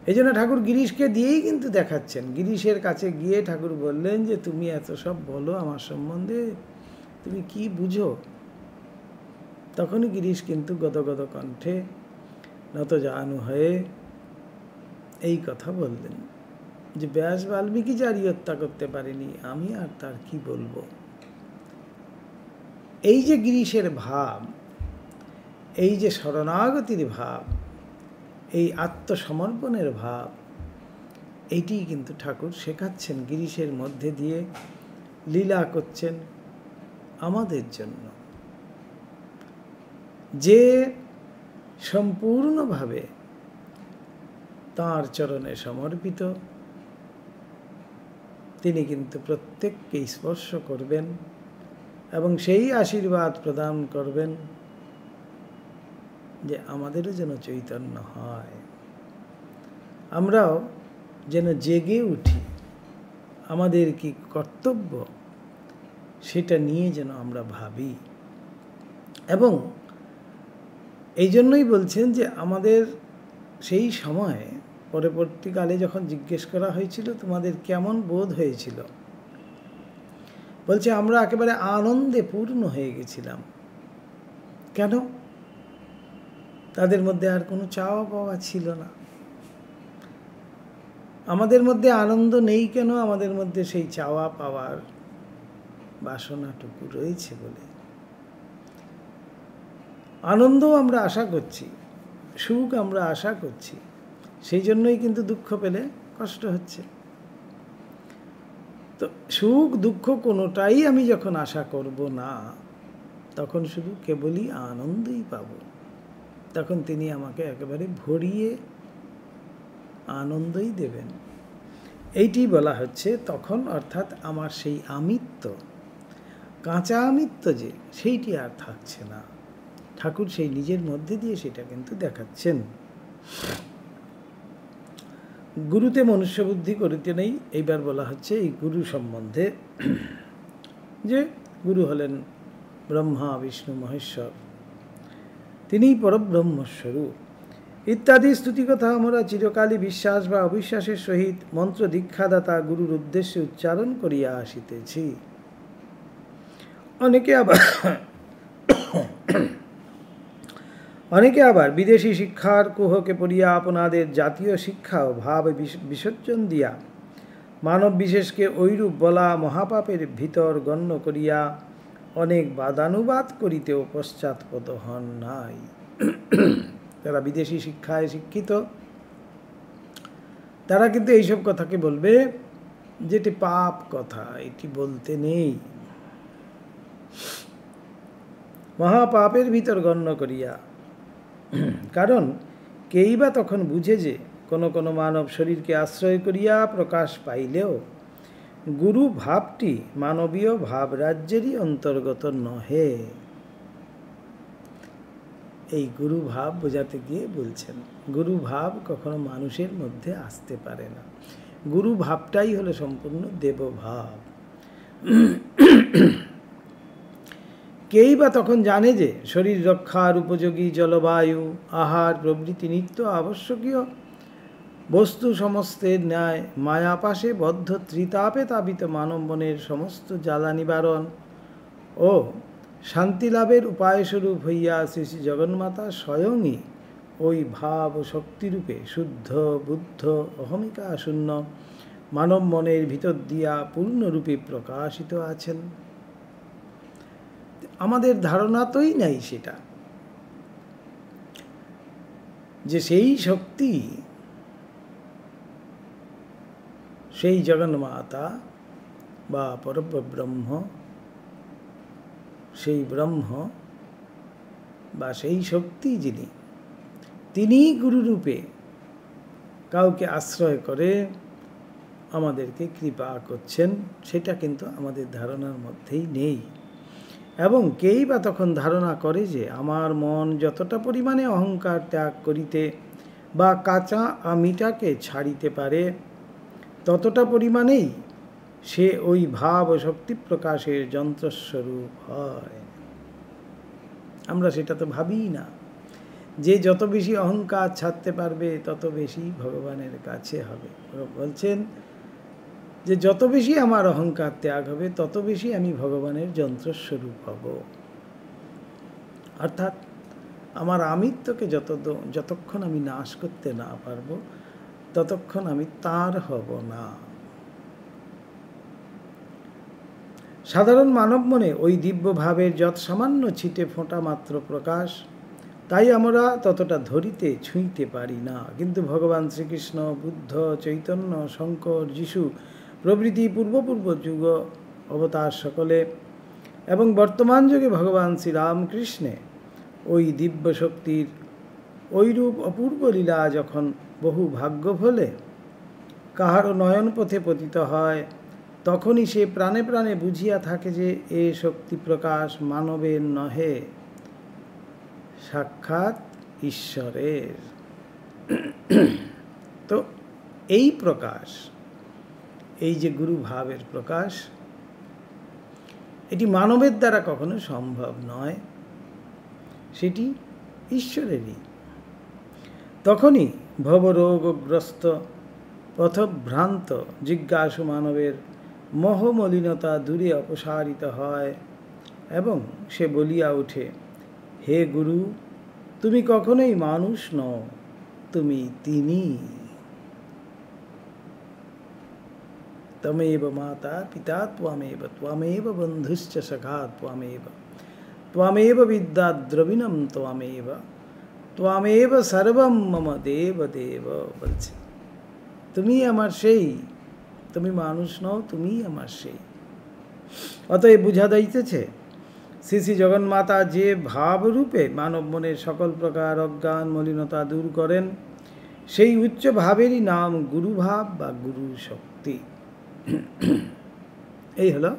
Speaker 1: এই জন্য ঠাকুর গিরিশকে দিয়েই কিন্তু দেখাচ্ছেন। গিরিশের কাছে গিয়ে ঠাকুর বললেন যে তুমি এত সব বলো আমার সম্বন্ধে, তুমি কি বুঝো? তখনই গিরিশ কিন্তু গদগদ কণ্ঠে নত জানু হয়ে এই কথা বললেন যে ব্যাস বাল্মীকি যারই হত্যা করতে পারেনি, আমি আর তার কি বলবো। এই যে গিরিশের ভাব, এই যে শরণাগতির ভাব, এই আত্মসমর্পণের ভাব, এইটি কিন্তু ঠাকুর শেখাচ্ছেন, গিরিশের মধ্যে দিয়ে লীলা করছেন আমাদের জন্য। যে সম্পূর্ণভাবে তাঁর চরণে সমর্পিত, তিনি কিন্তু প্রত্যেককে স্পর্শ করবেন এবং সেই আশীর্বাদ প্রদান করবেন যে আমাদেরও যেন চৈতন্য হয়, আমরাও যেন জেগে উঠি, আমাদের কি কর্তব্য সেটা নিয়ে যেন আমরা ভাবি। এবং এই জন্যই বলছেন যে আমাদের সেই সময় পরবর্তীকালে যখন জিজ্ঞেস করা হয়েছিল তোমাদের কেমন বোধ হয়েছিল, বলছে আমরা একেবারে আনন্দে পূর্ণ হয়ে গেছিলাম। কেন? তাদের মধ্যে আর কোনো চাওয়া পাওয়া ছিল না। আমাদের মধ্যে আনন্দ নেই কেন? আমাদের মধ্যে সেই চাওয়া পাওয়ার বাসনাটুকু রয়েছে বলে। আনন্দও আমরা আশা করছি, সুখ আমরা আশা করছি, সেই জন্যই কিন্তু দুঃখ পেলে কষ্ট হচ্ছে। তো সুখ দুঃখ কোনোটাই আমি যখন আশা করব না, তখন শুধু কেবলই আনন্দই পাব। তখন তিনি আমাকে একেবারে ভরিয়ে আনন্দই দেবেন। এইটি বলা হচ্ছে তখন, অর্থাৎ আমার সেই আমিত্ব, কাঁচা আমিত্ব যে, সেইটি আর থাকছে না। ঠাকুর সেই নিজের মধ্যে দিয়ে সেটা কিন্তু দেখাচ্ছেন। গুরুতে মনুষ্য বুদ্ধি করিতে নেই, এইবার বলা হচ্ছে এই গুরু সম্বন্ধে, যে গুরু হলেন ব্রহ্মা বিষ্ণু মহেশ্বর, তিনিই পরব্রহ্মস্বরূপ ইত্যাদি স্তুতি কথা আমরা চিরকালই বিশ্বাস বা অবিশ্বাসের সহিত মন্ত্র দীক্ষাদাতা গুরুর উদ্দেশ্যে উচ্চারণ করিয়া আসিতেছি। অনেকে আবার বিদেশি শিক্ষার কুহকে পড়িয়া আপনাদের জাতীয় শিক্ষা ও ভাব বিসর্জন দিয়া মানব বিশেষকে ঐরূপ বলা মহাপাপের ভিতর গণ্য করিয়া অনেক বাদানুবাদ করিতেও পশ্চাৎপদ হন নাই। যারা বিদেশি শিক্ষায় শিক্ষিত, তারা কিন্তু এইসব কথাকে বলবে যেটি পাপ কথা, এটি বলতে নেই। মহাপাপের ভিতর গণ্য করিয়া, কারণ কেই বা তখন বুঝে যে কোনো কোনো মানব শরীরকে আশ্রয় করিয়া প্রকাশ পাইলেও গুরু ভাবটি মানবীয় ভাব রাজ্যেরই অন্তর্গত নহে। এই গুরু ভাব বোঝাতে গিয়ে বলছেন, গুরু ভাব কখনো মানুষের মধ্যে আসতে পারে না। গুরু ভাবটাই হলো সম্পূর্ণ দেবভাব। কেই বা তখন জানে যে শরীর রক্ষার উপযোগী জলবায়ু, আহার প্রভৃতি নিত্য আবশ্যকীয় বস্তু সমস্তের ন্যায় মায়াপাশে বদ্ধ ত্রিতাপে তাপিত মানব মনের সমস্ত জ্বালা নিবারণ ও শান্তি লাভের উপায়স্বরূপ হইয়া শ্রী শ্রী জগন্মাতা স্বয়ংই ওই ভাব ও শক্তিরূপে শুদ্ধ বুদ্ধ অহমিকা শূন্য মানব মনের ভিতর দিয়া পূর্ণরূপে প্রকাশিত আছেন। আমাদের ধারণাতেই নাই সেটা, যে সেই শক্তি, সেই জগন্মাতা বা পরব্রহ্ম, সেই ব্রহ্ম বা সেই শক্তি যিনি, তিনিই গুরুরূপে কাউকে আশ্রয় করে আমাদেরকে কৃপা করছেন, সেটা কিন্তু আমাদের ধারণার মধ্যেই নেই। এবং কেই বা তখন ধারণা করে যে আমার মন যতটা পরিমাণে অহংকার ত্যাগ করিতে বা কাঁচা আমিটাকে ছাড়িতে পারে, ততটা পরিমাণেই সে ওই ভাব ও শক্তি প্রকাশের যন্ত্রস্বরূপ হয়। আমরা সেটা তো ভাবিই না, যে যত বেশি অহংকার ছাড়তে পারবে তত বেশি ভগবানের কাছে হবে। বলছেন যে যত বেশি আমার অহংকার ত্যাগ হবে তত বেশি আমি ভগবানের যন্ত্রস্বরূপ হব। অর্থাৎ আমার আমিত্বকে যতক্ষণ আমি নাশ করতে না পারবো, ততক্ষণ আমি তার হব না। সাধারণ মানব মনে ওই দিব্য ভাবের যৎ সামান্য ছিটে ফোঁটা মাত্র প্রকাশ, তাই আমরা ততটা ধরিতে ছুঁইতে পারি না। কিন্তু ভগবান শ্রীকৃষ্ণ, বুদ্ধ, চৈতন্য, শঙ্কর, যিশু প্রভৃতি পূর্ব যুগ অবতার সকলে এবং বর্তমান যুগে ভগবান শ্রীরামকৃষ্ণে ওই দিব্য শক্তির ওইরূপ অপূর্ব লীলা যখন বহু ভাগ্য ফলে কাহারও নয়ন পথে পতিত হয়, তখনই সে প্রাণে প্রাণে বুঝিয়া থাকে যে এ শক্তি প্রকাশ মানবের নহে, সাক্ষাৎ ঈশ্বরের। তো এই প্রকাশ, এই যে গুরু ভাবের প্রকাশ, এটি মানবের দ্বারা কখনো সম্ভব নয়, সেটি ঈশ্বরেরই। তখনই ভবরোগগ্রস্ত পথভ্রান্ত জিজ্ঞাসু মানবের মোহমলিনতা দূরে অপসারিত হয় এবং সে বলিয়া ওঠে, হে গুরু, তুমি কখনোই মানুষ নও, তুমি তিনি। তমেব মাতা পিতা ত্বমেব, ত্বমেব বন্ধুশ্চ সখা ত্বমেব, ত্বমেব বিদ্যা দ্রবিণম ত্বমেব সর্বম মম দেব দেব বলছে। তুমি আমার সেই, তুমি মানুষ নও, তুমি আমার সেই। অতএব বুঝা যাইতেছে শ্রী শ্রী জগন্মাতা যে ভাবরূপে মানব মনের সকল প্রকার অজ্ঞান মলিনতা দূর করেন, সেই উচ্চ ভাবেরই নাম গুরুভাব বা গুরু শক্তি। এই হলো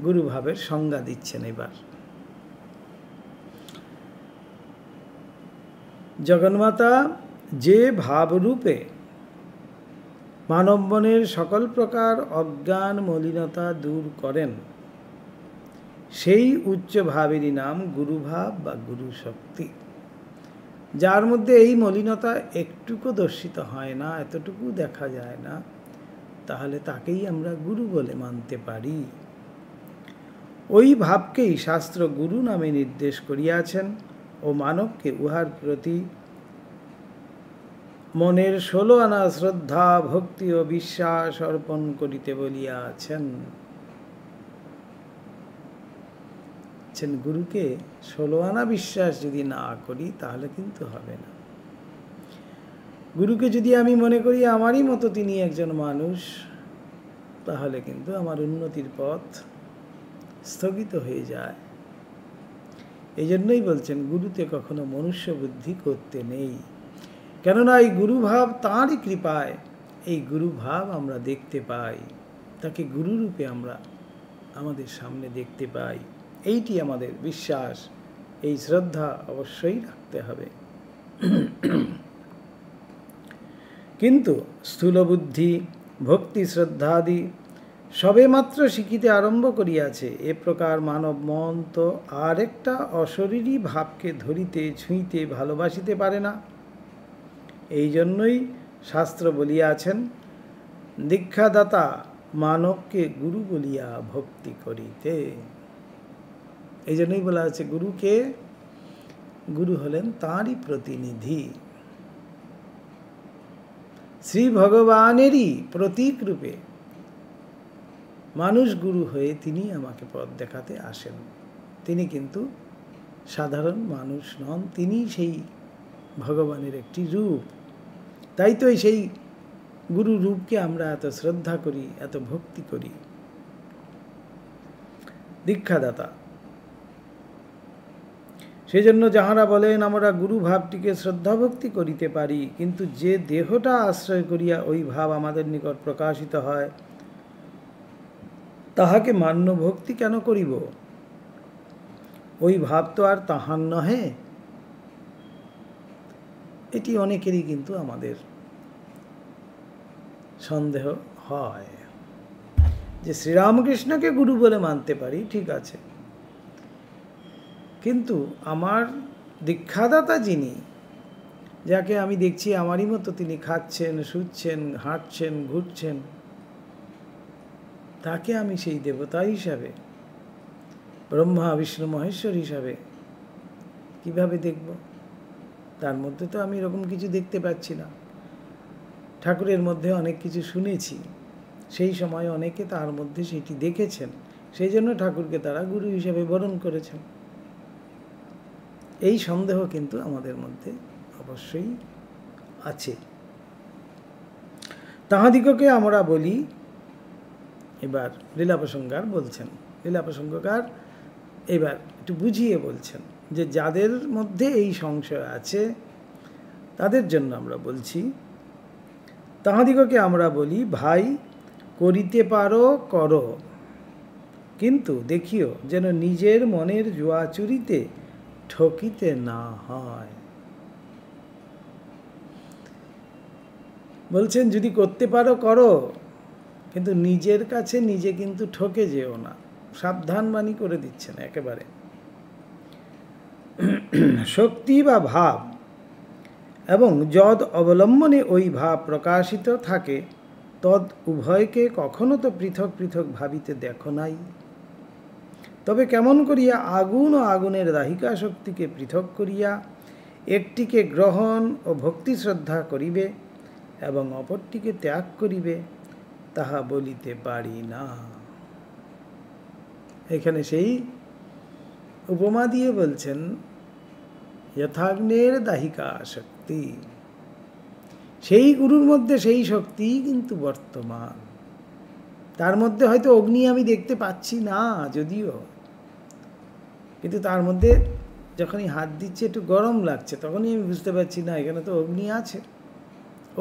Speaker 1: গুরুভাবের সংজ্ঞা দিচ্ছেন এবার। জগন্মাতা যে ভাবরূপে মানব মনের সকল প্রকার অজ্ঞান মলিনতা দূর করেন, সেই উচ্চ ভাবেরই নাম গুরুভাব বা গুরু শক্তি। যার মধ্যে এই মলিনতা একটুকু দর্শিত হয় না, এতটুকু দেখা যায় না, তাহলে তাকেই আমরা গুরু বলে মানতে পারি। ওই ভাবকেই শাস্ত্র গুরু নামে নির্দেশ করিয়াছেন ও মানবকে উহার প্রতি মনের 16 আনা শ্রদ্ধা ভক্তি ও বিশ্বাস অর্পণ করিতে বলিয়াছেন। গুরুকে 16 আনা বিশ্বাস যদি না করি তাহলে কিন্তু হবে না। গুরুকে যদি আমি মনে করি আমারই মতো তিনি একজন মানুষ, তাহলে কিন্তু আমার উন্নতির পথ স্থগিত হয়ে যায়। এই জন্যই বলছেন গুরুতে কখনো মনুষ্য বুদ্ধি করতে নেই, কেননা এই গুরুভাব তাঁরই কৃপায় এই গুরুভাব আমরা দেখতে পাই, তাকে গুরুরূপে আমরা আমাদের সামনে দেখতে পাই। এইটি আমাদের বিশ্বাস, এই শ্রদ্ধা অবশ্যই রাখতে হবে। কিন্তু স্থূল বুদ্ধি ভক্তি শ্রদ্ধাদি সবে মাত্র শিখিতে আরম্ভ করিয়াছে। এ প্রকার মানব মন তো আর একটা অশরীরী ভাবকে ধরিতে ছুঁইতে ভালোবাসিতে পারে না। এই জন্যই শাস্ত্র বলিয়াছেন, দীক্ষাদাতা মানবকে গুরু বলিয়া ভক্তি করিতে। এই জন্যই বলা আছে গুরুকে, গুরু হলেন তাঁরই প্রতিনিধি, শ্রী ভগবানেরই প্রতীক রূপে মানুষ গুরু হয়ে তিনি আমাকে পথ দেখাতে আসেন। তিনি কিন্তু সাধারণ মানুষ নন, তিনি সেই ভগবানের একটি রূপ। তাই তো সেই গুরু রূপকে আমরা এত শ্রদ্ধা করি, এত ভক্তি করি। দীক্ষাদাতা, সেজন্য যাহারা বলেন আমরা গুরু ভাবটিকে শ্রদ্ধা ভক্তি করিতে পারি, কিন্তু যে দেহটা আশ্রয় করিয়া ওই ভাব আমাদের নিকট প্রকাশিত হয়, তাহাকে মান্য ভক্তি কেন করিব? ওই ভাব তো আর তাহার নহে। এটি অনেকেরই কিন্তু আমাদের সন্দেহ হয় যে শ্রীরামকৃষ্ণকে গুরু বলে মানতে পারি, ঠিক আছে, কিন্তু আমার দীক্ষাদাতা যিনি, যাকে আমি দেখছি আমারই মতো তিনি খাচ্ছেন, শুচ্ছেন, হাঁটছেন, ঘুরছেন, তাকে আমি সেই দেবতা হিসাবে, ব্রহ্মা বিষ্ণু মহেশ্বর হিসাবে কিভাবে দেখব? তার মধ্যে তো আমি এরকম কিছু দেখতে পাচ্ছি না। ঠাকুরের মধ্যে অনেক কিছু শুনেছি, সেই সময় অনেকে তার মধ্যে সেটি দেখেছেন, সেই জন্য ঠাকুরকে তারা গুরু হিসেবে বরণ করেছেন। এই সন্দেহ কিন্তু আমাদের মধ্যে অবশ্যই আছে। তাহাদিগকে আমরা বলি, এবার লীলা প্রসঙ্গার বলছেন, লীলা প্রসঙ্গকার এবার একটু বুঝিয়ে বলছেন যে যাদের মধ্যে এই সংশয় আছে তাদের জন্য আমরা বলছি, তাহাদিগকে আমরা বলি, ভাই করিতে পারো করো, কিন্তু দেখিও যেন নিজের মনের জুয়াচুরিতে ঠকিতে না হয়। বলছেন যদি করতে পারো করো, কিন্তু নিজের কাছে নিজে কিন্তু ঠকে যেও না, সাবধানবাণী করে দিচ্ছেন একেবারে। শক্তি বা ভাব এবং যদ অবলম্বনে ওই ভাব প্রকাশিত থাকে, তদ উভয়কে কখনো তো পৃথক পৃথক ভাবিতে দেখো নাই। তবে কেমন করিয়া আগুন ও আগুনের দাহিকা শক্তিকে পৃথক করিয়া একটিকে গ্রহণ ও ভক্তি শ্রদ্ধা করিবে এবং অপরটিকে ত্যাগ করিবে, তাহা বলিতে পারি না। এখানে সেই উপমা দিয়ে বলছেন যথাগ্নের দাহিকা শক্তি, সেই গুরুর মধ্যে সেই শক্তি কিন্তু বর্তমান। তার মধ্যে হয়তো অগ্নি আমি দেখতে পাচ্ছি না যদিও, কিন্তু তার মধ্যে যখনই হাত দিচ্ছে একটু গরম লাগছে, তখনই আমি বুঝতে পারছি না এখানে তো অগ্নি আছে।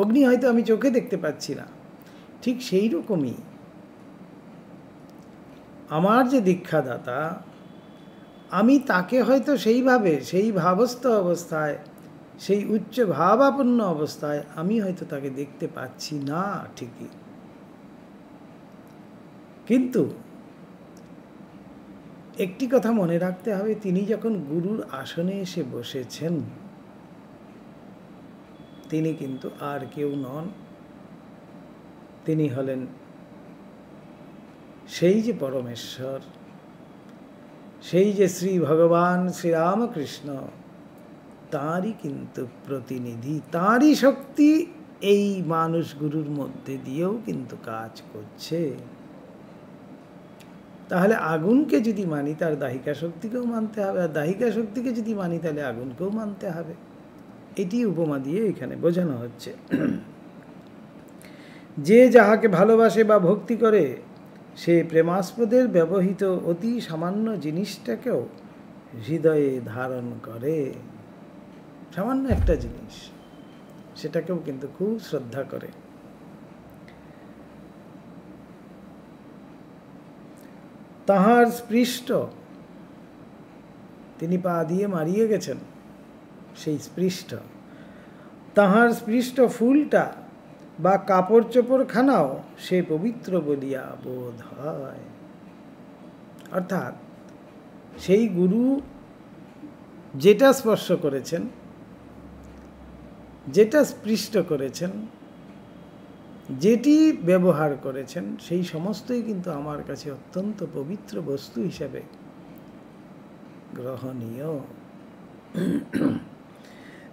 Speaker 1: অগ্নি হয়তো আমি চোখে দেখতে পাচ্ছি না। ঠিক সেই রকমই আমার যে দীক্ষাদাতা, আমি তাকে হয়তো সেইভাবে, সেই ভাবস্থ অবস্থায়, সেই উচ্চ ভাবাপন্ন অবস্থায় আমি হয়তো তাকে দেখতে পাচ্ছি না ঠিকই, কিন্তু একটি কথা মনে রাখতে হবে, তিনি যখন গুরুর আসনে এসে বসেছেন, তিনি কিন্তু আর কেউ নন। তিনি হলেন সেই যে পরমেশ্বর, সেই যে শ্রী ভগবান শ্রীরামকৃষ্ণ, তাঁরই কিন্তু প্রতিনিধি। তাঁরই শক্তি এই মানুষ গুরুর মধ্যে দিয়েও কিন্তু কাজ করছে। তাহলে আগুনকে যদি মানি, তার দাহিকা শক্তিকেও মানতে হবে, আর দাহিকা শক্তিকে যদি মানি, তাহলে আগুনকেও মানতে হবে। এটি উপমা দিয়ে এখানে বোঝানো হচ্ছে। যে যাহাকে ভালোবাসে বা ভক্তি করে, সে প্রেমাস্পদের ব্যবহৃত অতি সামান্য জিনিসটাকেও হৃদয়ে ধারণ করে। সামান্য একটা জিনিস, সেটাকেও কিন্তু খুব শ্রদ্ধা করে। তাহার স্পৃষ্ট, তিনি পা দিয়ে মারিয়ে গেছেন, সেই স্পৃষ্ট, তাহার স্পৃষ্ট ফুলটা বা কাপড় চোপড় খানাও সে পবিত্র বলিয়া বোধ হয়। অর্থাৎ সেই গুরু যেটা স্পর্শ করেছেন, যেটা স্পৃষ্ট করেছেন, যেটি ব্যবহার করেছেন, সেই সমস্তই কিন্তু আমার কাছে অত্যন্ত পবিত্র বস্তু হিসাবে গ্রহণীয়।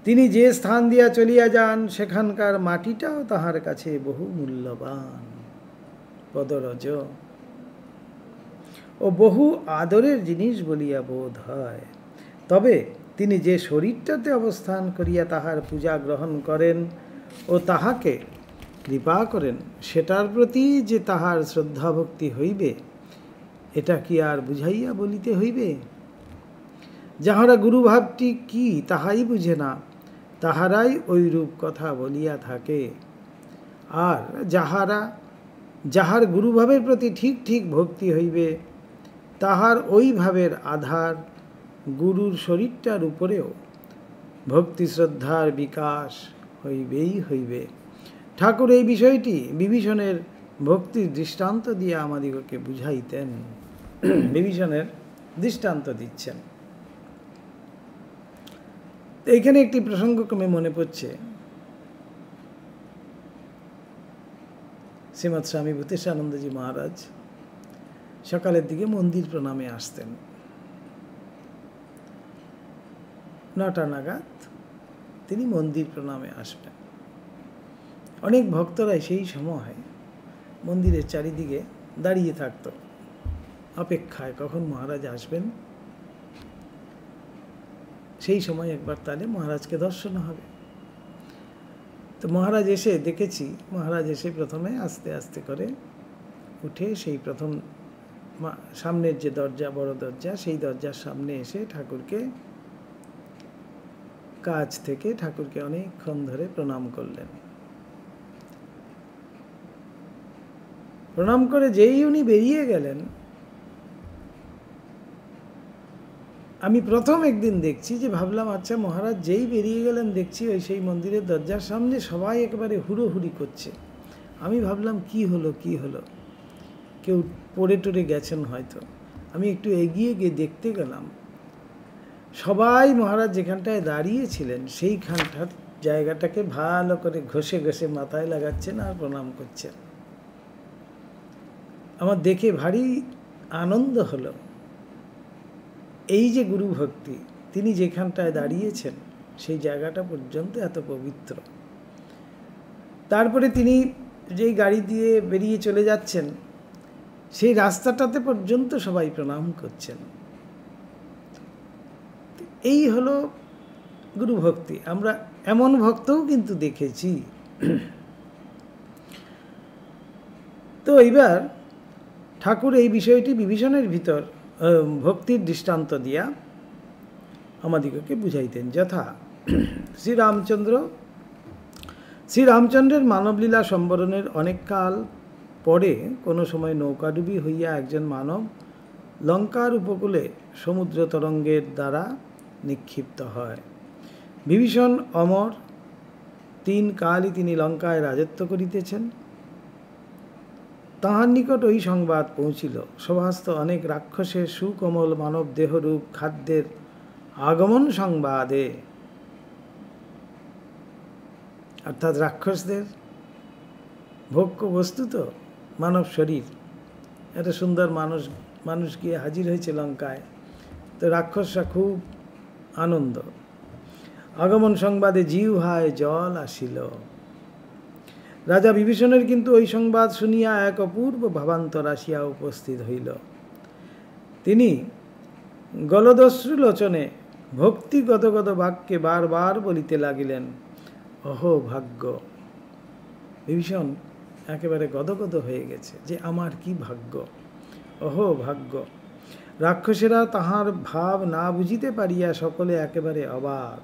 Speaker 1: তিনি যে স্থান দিয়া চলিয়া যান, সেখানকার মাটিটাও তাহার কাছে বহু মূল্যবান, পদরজ ও বহু আদরের জিনিস বলিয়া বোধ হয়। তবে তিনি যে শরীরটাতে অবস্থান করিয়া তাহার পূজা গ্রহণ করেন ও তাহাকে কৃপা করেন, সেটার প্রতি যে তাহার শ্রদ্ধা ভক্তি হইবে, এটা কি আর বুঝাইয়া বলিতে হইবে? যাহারা গুরুভাবটি কি তাহাই বুঝে না, তাহারাই ঐরূপ কথা বলিয়া থাকে। আর যাহার গুরুভাবের প্রতি ঠিক ঠিক ভক্তি হইবে, তাহার ওই ভাবের আধার গুরুর শরীরটার উপরেও ভক্তি শ্রদ্ধার বিকাশ হইবেই হইবে। ঠাকুর এই বিষয়টি বিভীষণের ভক্তির দৃষ্টান্ত দিয়ে আমাদিগকে বুঝাইতেন। বিভীষণের দৃষ্টান্ত দিচ্ছেন। এইখানে একটি প্রসঙ্গক্রমে মনে পড়ছে, শ্রীমৎ স্বামী ভূতেশানন্দজি মহারাজ সকালের দিকে মন্দির প্রণামে আসতেন। 9টা নাগাদ তিনি মন্দির প্রণামে আসবেন। অনেক ভক্তরাই সেই সময় মন্দিরের চারিদিকে দাঁড়িয়ে থাকত অপেক্ষায়, কখন মহারাজ আসবেন, সেই সময় একবার তাহলে মহারাজকে দর্শন হবে। তো মহারাজ এসে দেখেছি, মহারাজ এসে প্রথমে আস্তে আস্তে করে উঠে সেই প্রথম সামনের যে দরজা, বড় দরজা, সেই দরজার সামনে এসে ঠাকুরকে কাছ থেকে ঠাকুরকে অনেকক্ষণ ধরে প্রণাম করলেন। প্রণাম করে যেই উনি বেরিয়ে গেলেন, আমি প্রথম একদিন দেখছি যে ভাবলাম, আচ্ছা মহারাজ যেই বেরিয়ে গেলেন দেখছি ওই সেই মন্দিরের দরজার সামনে সবাই একেবারে হুড়োহুড়ি করছে। আমি ভাবলাম কি হলো, কেউ পড়ে টরে গেছেন হয়তো। আমি একটু এগিয়ে গিয়ে দেখতে গেলাম, সবাই মহারাজ যেখানটায় দাঁড়িয়েছিলেন সেইখানটার জায়গাটাকে ভালো করে ঘষে ঘষে মাথায় লাগাচ্ছেন আর প্রণাম করছেন। আমার দেখে ভারী আনন্দ হলো। এই যে গুরু ভক্তি, তিনি যেখানটায় দাঁড়িয়েছেন সেই জায়গাটা পর্যন্ত এত পবিত্র। তারপরে তিনি যেই গাড়ি দিয়ে বেরিয়ে চলে যাচ্ছেন, সেই রাস্তাটাতে পর্যন্ত সবাই প্রণাম করছেন। এই হলো গুরু ভক্তি। আমরা এমন ভক্তও কিন্তু দেখেছি। তো এইবার ঠাকুর এই বিষয়টি বিভীষণের ভিতর ভক্তির দৃষ্টান্ত দিয়া আমাদিগকে বুঝাইতেন। যথা শ্রীরামচন্দ্রের মানবলীলা সম্বরণের অনেক কাল পরে কোনো সময় নৌকাডুবি হইয়া একজন মানব লঙ্কার উপকূলে সমুদ্র তরঙ্গের দ্বারা নিক্ষিপ্ত হয়। বিভীষণ অমর, 3 কালই তিনি লঙ্কায় রাজত্ব করিতেছেন। তাহার নিকট ওই সংবাদ পৌঁছিল, সভাস্থ অনেক রাক্ষসের সুকোমল মানব দেহরূপ খাদ্যের আগমন সংবাদে। অর্থাৎ রাক্ষসদের ভোগ্য বস্তু তো মানব শরীর, একটা সুন্দর মানুষ গিয়ে হাজির হয়েছে লঙ্কায়, তো রাক্ষসরা খুব আনন্দ। আগমন সংবাদে জিহ্বায় জল আসিল। রাজা বিভীষণের কিন্তু ওই সংবাদ শুনিয়া এক অপূর্ব ভাবান্তর আসিয়া উপস্থিত হইল। তিনি গলদশ্রু লোচনে ভক্তি গদগদ বাক্যে বারবার বলিতে লাগিলেন, অহো ভাগ্য। বিভীষণ একেবারে গদগদ হয়ে গেছে যে আমার কি ভাগ্য, অহো ভাগ্য। রাক্ষসেরা তাহার ভাব না বুঝিতে পারিয়া সকলে একেবারে অবাক।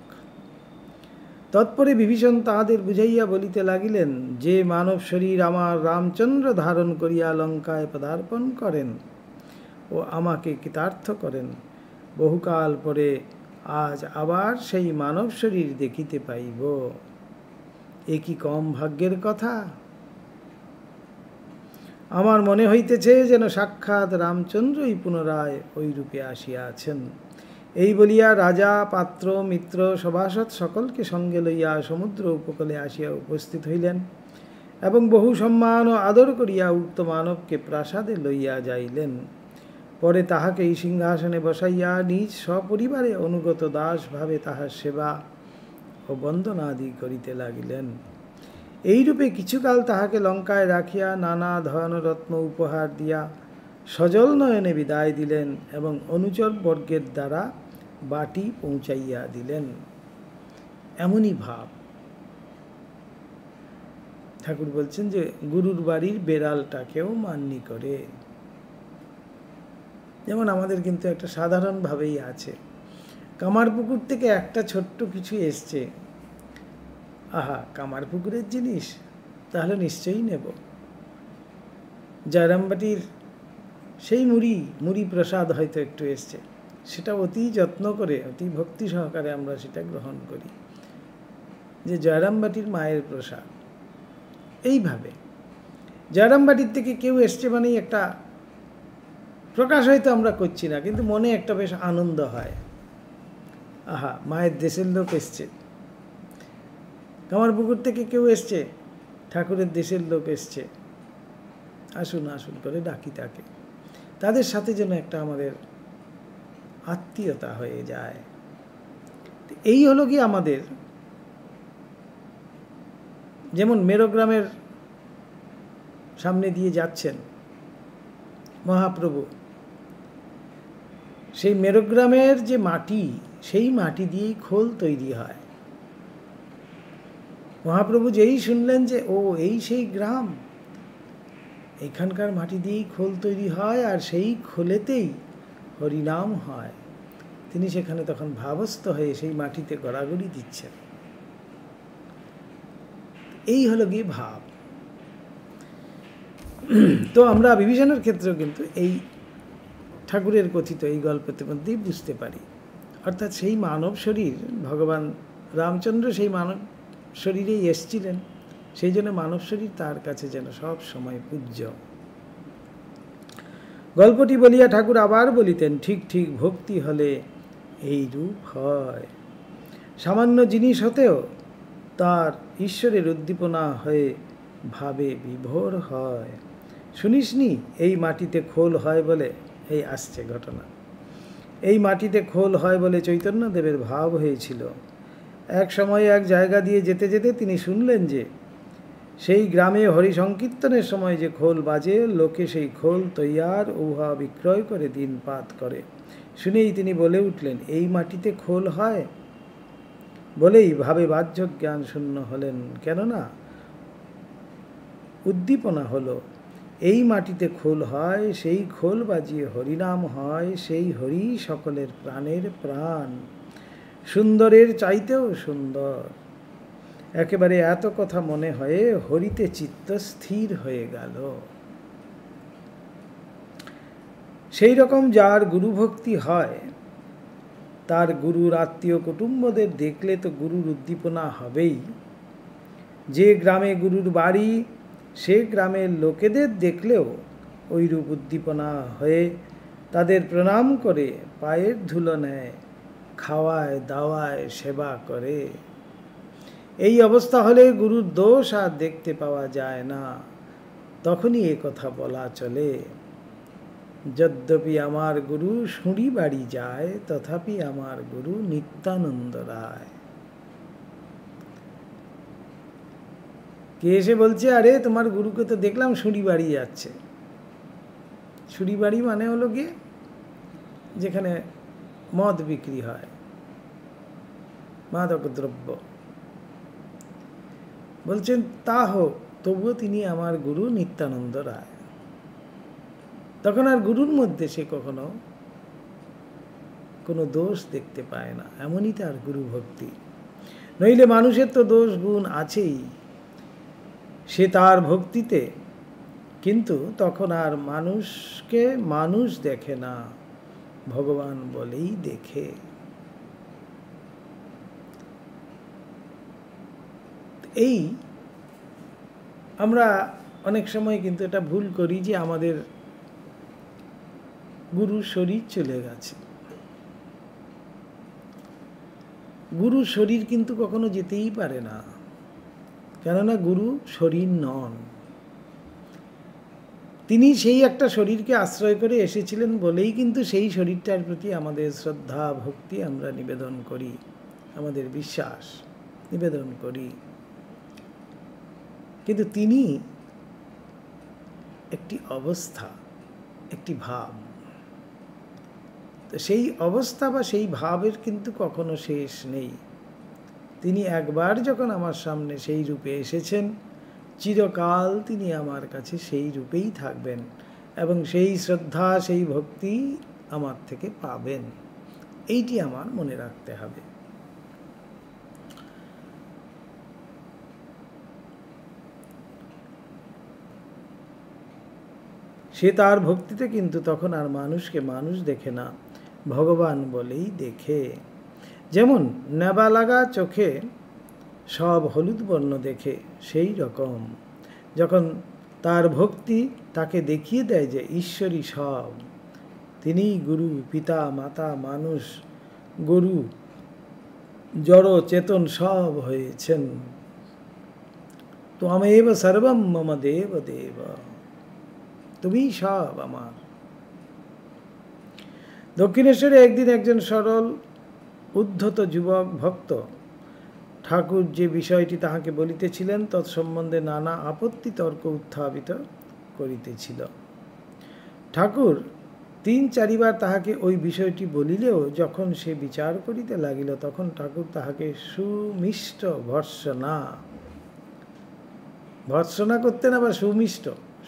Speaker 1: তৎপরে বিভীষণ তাহাদের বুঝাইয়া বলিতে লাগিলেন, যে মানব শরীর আমার রামচন্দ্র ধারণ করিয়া লঙ্কায় পদার্পণ করেন ও আমাকে কৃতার্থ করেন, বহুকাল পরে আজ আবার সেই মানব শরীর দেখিতে পাইব। এ কি কম ভাগ্যের কথা? আমার মনে হইতেছে যেন সাক্ষাৎ রামচন্দ্রই পুনরায় ওই রূপে আসিয়াছেন। এই বলিয়া রাজা, পাত্র, মিত্র, সভাসদ সকলকে সঙ্গে লইয়া সমুদ্র উপকূলে আসিয়া উপস্থিত হইলেন এবং বহু সম্মান ও আদর করিয়া উক্ত মানবকে প্রাসাদে লইয়া যাইলেন। পরে তাহাকে এই সিংহাসনে বসাইয়া নিজ সপরিবারে অনুগত দাস ভাবে তাহার সেবা ও বন্দনাদি করিতে লাগিলেন। এইরূপে কিছুকাল তাহাকে লঙ্কায় রাখিয়া নানা ধনরত্ন উপহার দিয়া সজল নয়নে বিদায় দিলেন এবং অনুচর বর্গের দ্বারা বাটি পৌঁছাইয়া দিলেন। এমনই ভাব। ঠাকুর বলছেন যে গুরুর বাড়ির বেড়ালটাকেও মান্যি করে। যেমন আমাদের কিন্তু একটা সাধারণভাবেই আছে, কামারপুকুর থেকে একটা ছোট্ট কিছু এসছে, আহা কামারপুকুরের জিনিস, তাহলে নিশ্চয়ই নেব। জয়রামবাটির সেই মুড়ি প্রসাদ হয়তো একটু এসছে, সেটা অতি যত্ন করে অতি ভক্তি সহকারে আমরা সেটা গ্রহণ করি, যে জয়রামবাটির মায়ের প্রসাদ। এইভাবে জয়রামবাটির থেকে কেউ এসছে মানেই একটা প্রকাশ হয়তো আমরা করছি না, কিন্তু মনে একটা বেশ আনন্দ হয়, আহা মায়ের দেশের লোক এসছে। কামারপুকুর থেকে কেউ এসছে, ঠাকুরের দেশের লোক এসছে, আসুন আসুন করে ডাকি তাকে। তাদের সাথে যেন একটা আমাদের আত্মীয়তা হয়ে যায়। এই হলো কি আমাদের, যেমন মেরোগ্রামের সামনে দিয়ে যাচ্ছেন মহাপ্রভু, সেই মেরোগ্রামের যে মাটি, সেই মাটি দিয়েই খোল তৈরি হয়। মহাপ্রভু যেই শুনলেন যে ও এই সেই গ্রাম, এখানকার মাটি দিয়েই খোল তৈরি হয় আর সেই খোলেতেই হরিনাম হয়, তিনি সেখানে তখন ভাবস্থ হয়ে সেই মাটিতে গড়াগড়ি দিচ্ছেন। এই হলো গিয়ে ভাব। তো আমরা বিভীষণের ক্ষেত্রেও কিন্তু এই ঠাকুরের কথিত এই গল্পের মধ্যেই বুঝতে পারি। অর্থাৎ সেই মানব শরীর, ভগবান রামচন্দ্র সেই মানব শরীরেই এসছিলেন, সেই জন্য মানব শরীর তার কাছে যেন সব সময় পূজ্য। গল্পটি বলিয়া ঠাকুর আবার বলিতেন, ঠিক ঠিক ভক্তি হলে এই রূপ হয়। সামান্য জিনিস হতেও তার ঈশ্বরের উদ্দীপনা হয়ে ভাবে বিভোর হয়। শুনিসনি এই মাটিতে খোল হয় বলে, এই আসছে ঘটনা, এই মাটিতে খোল হয় বলে চৈতন্যদেবের ভাব হয়েছিল। এক সময় এক জায়গা দিয়ে যেতে যেতে তিনি শুনলেন যে সেই গ্রামে হরি সংকীর্তনের সময় যে খোল বাজে, লোকে সেই খোল তৈয়ার উহা বিক্রয় করে দিনপাত করে। শুনেই তিনি বলে উঠলেন, এই মাটিতে খোল হয়? বলেই ভাবে বাহ্য জ্ঞান শূন্য হলেন, কেননা উদ্দীপনা হলো এই মাটিতে খোল হয়, সেই খোল বাজিয়ে হরিনাম হয়, সেই হরি সকলের প্রাণের প্রাণ, সুন্দরের চাইতেও সুন্দর। একেবারে এত কথা মনে হয়ে হরিতে চিত্ত স্থির হয়ে গেল। সেই রকম যার গুরুভক্তি হয়, তার গুরুর আত্মীয় কুটুম্বদের দেখলে তো গুরুর উদ্দীপনা হবেই। যে গ্রামে গুরুর বাড়ি, সে গ্রামের লোকেদের দেখলেও ওইরূপ উদ্দীপনা হয়ে তাদের প্রণাম করে পায়ের ধুলো নেয়, খাওয়ায় দাওয়ায় সেবা করে। এই অবস্থা হলে গুরুর দোষ আর দেখতে পাওয়া যায় না। তখনই এ কথা বলা চলে, যদ্যপি আমার গুরু শুঁড়ি বাড়ি যায়, তথাপি আমার গুরু নিত্যানন্দ রায়। কে এসে বলছে, আরে তোমার গুরুকে তো দেখলাম শুঁড়ি বাড়ি যাচ্ছে। শুঁড়ি বাড়ি মানে হলো গিয়ে যেখানে মদ বিক্রি হয়, মাদক দ্রব্য। বলছেন তা হোক, তবুও তিনি আমার গুরু নিত্যানন্দ রায়। তখন আর গুরুর মধ্যে সে কখনো কোনো দোষ দেখতে পায় না, এমনই তার গুরু ভক্তি। নইলে মানুষের তো দোষ গুণ আছেই সে তার ভক্তিতে, কিন্তু তখন আর মানুষকে মানুষ দেখে না, ভগবান বলেই দেখে। এই আমরা অনেক সময় কিন্তু এটা ভুল করি যে আমাদের গুরু শরীর চলে গেছে। গুরু শরীর কিন্তু কখনো যেতেই পারে না, কেননা গুরু শরীর নন। তিনি সেই একটা শরীরকে আশ্রয় করে এসেছিলেন বলেই কিন্তু সেই শরীরটার প্রতি আমাদের শ্রদ্ধা ভক্তি আমরা নিবেদন করি, আমাদের বিশ্বাস নিবেদন করি। কিন্তু তিনি একটি অবস্থা, একটি ভাব। তো সেই অবস্থা বা সেই ভাবের কিন্তু কখনো শেষ নেই। তিনি একবার যখন আমার সামনে সেই রূপে এসেছেন, চিরকাল তিনি আমার কাছে সেই রূপেই থাকবেন এবং সেই শ্রদ্ধা সেই ভক্তি আমার থেকে পাবেন। এইটি আমার মনে রাখতে হবে। সে তার ভক্তিতে কিন্তু তখন আর মানুষকে মানুষ দেখে না, ভগবান বলেই দেখে। যেমন নেবা লাগা চোখে সব হলুদ বর্ণ দেখে, সেই রকম যখন তার ভক্তি তাকে দেখিয়ে দেয় যে ঈশ্বরই সব, তিনিই গুরু, পিতা, মাতা, মানুষ, গরু, জড় চেতন সব হয়েছেন। ত্বমেব সর্বম মম দেব দেব, তুমি সব আমার। দক্ষিণেশ্বরে একদিন একজন সরল উদ্ধত যুবক ভক্ত ঠাকুর যে বিষয়টি তাহাকে বলিতেছিলেন তৎসম্বন্ধে নানা আপত্তি তর্ক উত্থাপিত করিতেছিল। ঠাকুর ৩-৪ বার তাহাকে ওই বিষয়টি বলিলেও যখন সে বিচার করিতে লাগিল, তখন ঠাকুর তাহাকে সুমিষ্ট ভর্ৎসনা করতেন, আবার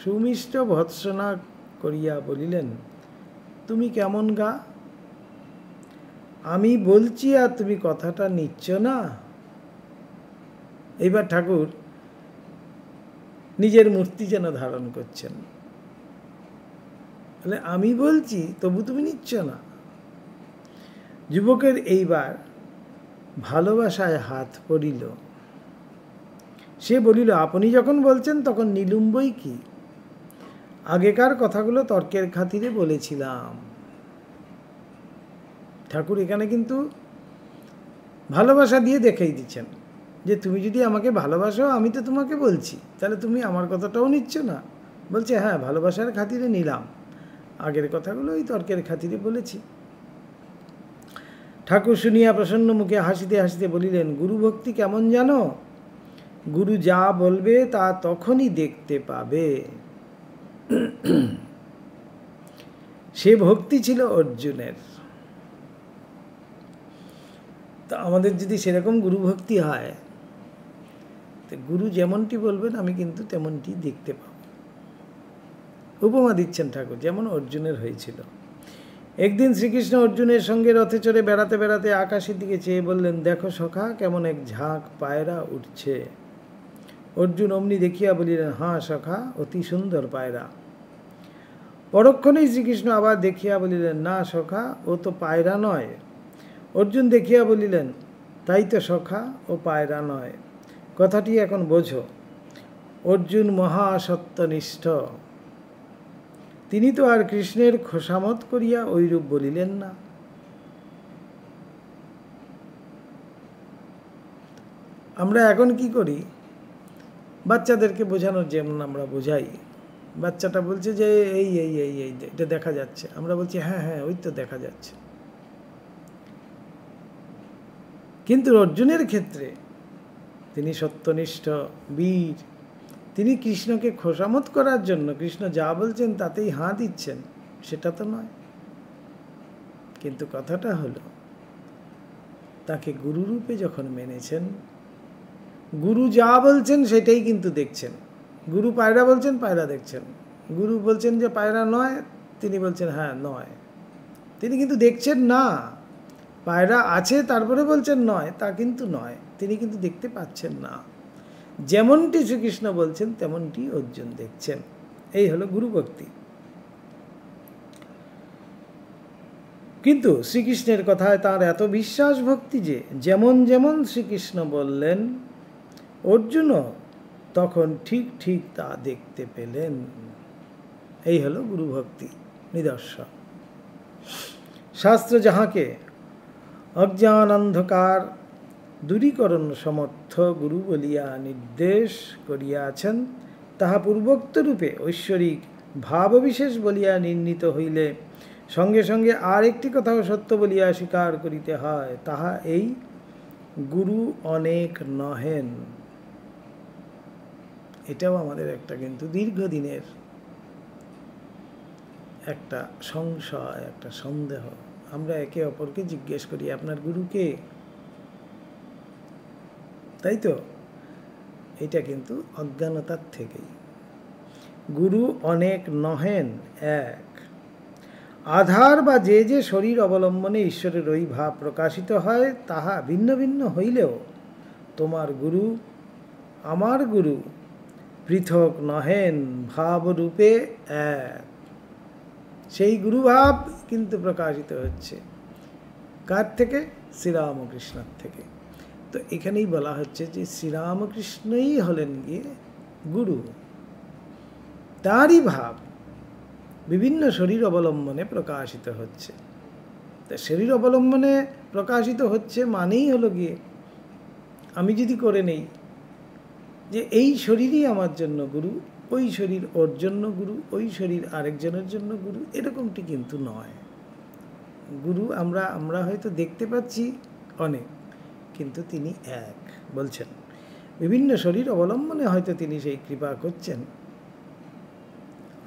Speaker 1: সুমিষ্ট ভর্ৎসনা করিয়া বলিলেন, তুমি কেমন গা? আমি বলছি আর তুমি কথাটা নিচ্ছ না। এইবার ঠাকুর নিজের মূর্তি যেন ধারণ করছেন, বলে আমি বলছি তবু তুমি নিচ্ছ না। যুবকের এইবার ভালোবাসায় হাত পড়িল। সে বলিল, আপনি যখন বলছেন তখন নিলুম বই কি, আগেকার কথাগুলো তর্কের খাতিরে বলেছিলাম। ঠাকুর এখানে কিন্তু ভালোবাসা দিয়ে দেখাই দিচ্ছেন যে তুমি যদি আমাকে ভালোবাসো, আমি তো তোমাকে বলছি, তাহলে তুমি আমার কথাটাও নিচ্ছ না। বলছে হ্যাঁ, ভালোবাসার খাতিরে নিলাম, আগের কথাগুলো ওই তর্কের খাতিরে বলেছি। ঠাকুর শুনিয়া প্রসন্ন মুখে হাসিতে হাসিতে বলিলেন, গুরু ভক্তি কেমন জানো? গুরু যা বলবে তা তখনই দেখতে পাবে। সে ভক্তি ছিল অর্জুনের। তো আমাদের যদি সেরকম গুরুভক্তি হয়, তো গুরু যেমনটি বলবেন আমি কিন্তু তেমনটি দেখতে পাব। উপমা দিচ্ছেন ঠাকুর, যেমন অর্জুনের হয়েছিল। একদিন শ্রীকৃষ্ণ অর্জুনের সঙ্গে রথে চড়ে বেড়াতে বেড়াতে আকাশের দিকে চেয়ে বললেন, দেখো সখা, কেমন এক ঝাঁক পায়রা উঠছে। অর্জুন অমনি দেখিয়া বলিলেন, হাঁ সখা, অতি সুন্দর পায়রা। পরক্ষণেই শ্রীকৃষ্ণ আবার দেখিয়া বলিলেন, না সখা, ও তো পায়রা নয়। অর্জুন দেখিয়া বলিলেন, তাই তো সখা, ও পায়রা নয়। কথাটি এখন বোঝো। অর্জুন মহাসত্যনিষ্ঠ, তিনি তো আর কৃষ্ণের খোসামত করিয়া ঐরূপ বলিলেন না। আমরা এখন কি করি, বাচ্চাদেরকে বোঝানোর যেমন আমরা বোঝাই, বাচ্চাটা বলছে যে এই এই এই এই এটা দেখা যাচ্ছে, আমরা বলছি হ্যাঁ হ্যাঁ ওই তো দেখা যাচ্ছে। কিন্তু অর্জুনের ক্ষেত্রে তিনি সত্যনিষ্ঠ বীর, তিনি কৃষ্ণকে খোসামত করার জন্য কৃষ্ণ যা বলছেন তাতেই হাঁ দিচ্ছেন, সেটা তো নয়। কিন্তু কথাটা হলো, তাকে গুরুরূপে যখন মেনেছেন, গুরু যা বলছেন সেটাই কিন্তু দেখছেন। গুরু পায়রা বলছেন, পায়রা দেখছেন। গুরু বলছেন যে পায়রা নয়, তিনি বলছেন হ্যাঁ নয়। তিনি কিন্তু দেখছেন না। পায়রা আছে তারপরে বলছেন নয়, তা কিন্তু নয়। তিনি কিন্তু দেখতে পাচ্ছেন না। যেমনটি শ্রীকৃষ্ণ বলছেন তেমনটি অর্জুন দেখছেন। এই হলো গুরুভক্তি। কিন্তু শ্রীকৃষ্ণের কথায় তার এত বিশ্বাস ভক্তি যে যেমন যেমন শ্রীকৃষ্ণ বললেন, অর্জুনও তখন ঠিক ঠিক তা দেখতে পেলেন। এই হলো গুরুভক্তি নিদর্শন। শাস্ত্র যাহাকে অজ্ঞান অন্ধকার দূরীকরণ সমর্থ গুরু বলিয়া নির্দেশ করিয়াছেন, তাহা পূর্বোক্ত রূপে ঐশ্বরিক ভাববিশেষ বলিয়া নির্ণীত হইলে সঙ্গে সঙ্গে আর একটি কথাও সত্য বলিয়া স্বীকার করিতে হয়, তাহা এই, গুরু অনেক নহেন। এটাও আমাদের একটা কিন্তু দীর্ঘদিনের একটা সংশয়, একটা সন্দেহ। আমরা একে অপরকে জিজ্ঞেস করি, আপনার গুরু কে? তাই তো? এটা কিন্তু অজ্ঞানতার থেকেই। গুরু অনেক নহেন এক। আধার বা যে যে শরীর অবলম্বনে ঈশ্বরের ওই ভাব প্রকাশিত হয়, তাহা ভিন্ন ভিন্ন হইলেও তোমার গুরু আমার গুরু পৃথক নহেন, ভাবরূপে এক। সেই গুরুভাব কিন্তু প্রকাশিত হচ্ছে কার থেকে? শ্রীরামকৃষ্ণের থেকে। তো এখানেই বলা হচ্ছে যে শ্রীরামকৃষ্ণই হলেন গিয়ে গুরু। তারই ভাব বিভিন্ন শরীর অবলম্বনে প্রকাশিত হচ্ছে। তা শরীর অবলম্বনে প্রকাশিত হচ্ছে মানেই হলো গিয়ে, আমি যদি করে নেই যে এই শরীরই আমার জন্য গুরু, ওই শরীর ওর জন্য গুরু, ওই শরীর আরেকজনের জন্য গুরু, এরকমটি কিন্তু নয়। গুরু আমরা হয়তো দেখতে পাচ্ছি অনেক, কিন্তু তিনি এক বলছেন। বিভিন্ন শরীর অবলম্বনে হয়তো তিনি সেই কৃপা করছেন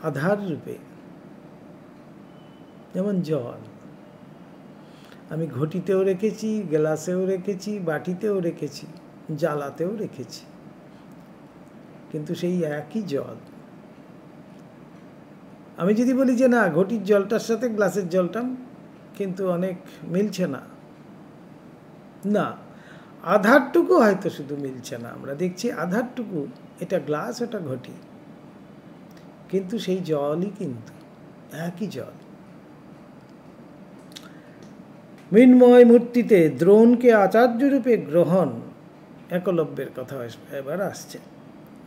Speaker 1: আধার রূপে। যেমন জল আমি ঘটিতেও রেখেছি, গ্লাসেও রেখেছি, বাটিতেও রেখেছি, জ্বালাতেও রেখেছি, কিন্তু সেই একই জল। আমি যদি বলি যে না, ঘটির জলটার সাথে গ্লাসের জলটা কিন্তু অনেক মিলছে না, না, আধারটুকু হয়তো শুধু মিলছে না। আমরা দেখছি আধারটুকু, এটা গ্লাস, ওটা ঘটি, কিন্তু সেই জলই কিন্তু একই জল। মৃন্ময় মূর্তিতে দ্রোণকে আচার্যরূপে গ্রহণ, একলব্যের কথা এবার আসছে।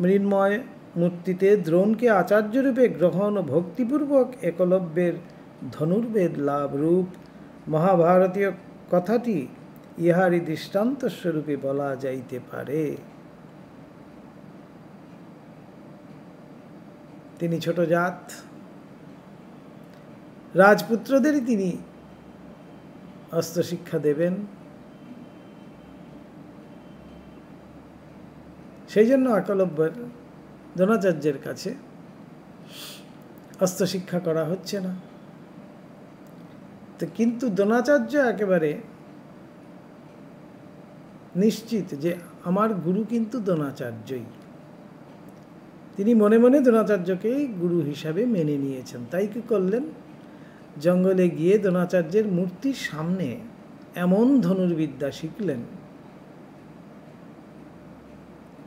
Speaker 1: মৃন্ময় মূর্তিতে দ্রোণকে আচার্যরূপে গ্রহণ ও ভক্তিপূর্বক একলব্যের ধনুর্বেদ লাভ রূপ মহাভারতীয় কথাটি ইহারই দৃষ্টান্তস্বরূপে বলা যাইতে পারে। তিনি ছোট জাত, রাজপুত্রদেরই তিনি অস্ত্র শিক্ষা দেবেন। সেই জন্য একলব্যের দ্রোণাচার্যের কাছে অস্ত্র শিক্ষা করা হচ্ছে না। তো কিন্তু দ্রোণাচার্য একেবারে নিশ্চিত যে আমার গুরু কিন্তু দ্রোণাচার্যই। তিনি মনে মনে দ্রোণাচার্যকেই গুরু হিসাবে মেনে নিয়েছেন। তাই কি করলেন, জঙ্গলে গিয়ে দ্রোণাচার্যের মূর্তির সামনে এমন ধনুর্বিদ্যা শিখলেন,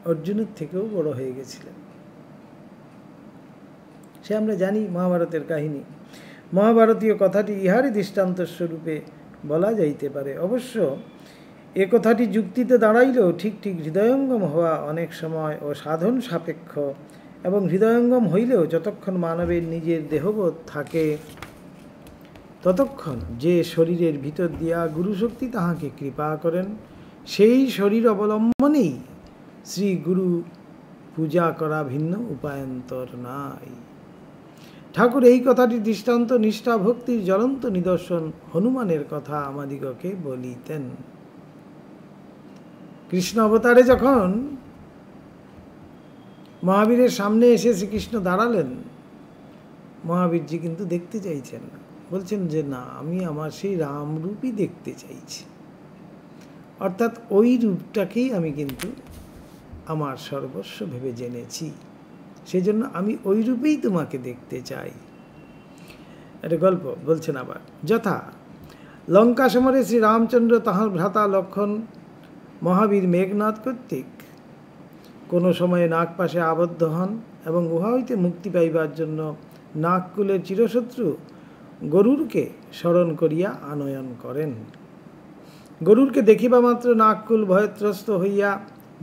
Speaker 1: অর্জুনের থেকেও বড় হয়ে গেছিলেন। সে আমরা জানি মহাভারতের কাহিনী। মহাভারতীয় কথাটি ইহারই দৃষ্টান্ত স্বরূপে বলা যাইতে পারে। অবশ্য এ কথাটি যুক্তিতে দাঁড়াইলেও ঠিক ঠিক হৃদয়ঙ্গম হওয়া অনেক সময় ও সাধন সাপেক্ষ, এবং হৃদয়ঙ্গম হইলেও যতক্ষণ মানবের নিজের দেহবোধ থাকে ততক্ষণ যে শরীরের ভিতর দিয়া গুরুশক্তি তাহাকে কৃপা করেন, সেই শরীর অবলম্বনেই শ্রী গুরু পূজা করা ভিন্ন উপায়ান্তর নাই। ঠাকুর এই কথাটি দৃষ্টান্ত নিষ্ঠা ভক্তির জ্বলন্ত নিদর্শন হনুমানের কথা আমাদিগকে বলিতেন। কৃষ্ণ অবতারে যখন মহাবীরের সামনে এসে শ্রীকৃষ্ণ দাঁড়ালেন, মহাবীরজি কিন্তু দেখতে চাইছেন না, বলছেন যে না, আমি আমার সেই রামরূপই দেখতে চাইছি, অর্থাৎ ওই রূপটাকেই আমি কিন্তু আমার সর্বস্ব ভেবে জেনেছি, সেই জন্য আমি ওই রূপেই তোমাকে দেখতে চাই। একটা গল্প বলছেন আবার, যথা লঙ্কা সমরে শ্রী রামচন্দ্র তাহার ভ্রাতা লক্ষণ মহাবীর মেঘনাদ কর্তৃক কোনো সময়ে নাগপাশে আবদ্ধ হন এবং উহা হইতে মুক্তি পাইবার জন্য নাগকুলের চিরশত্রু গরুরকে স্মরণ করিয়া আনয়ন করেন। গরুরকে দেখিবা মাত্র নাগকুল ভয়ত্রস্ত হইয়া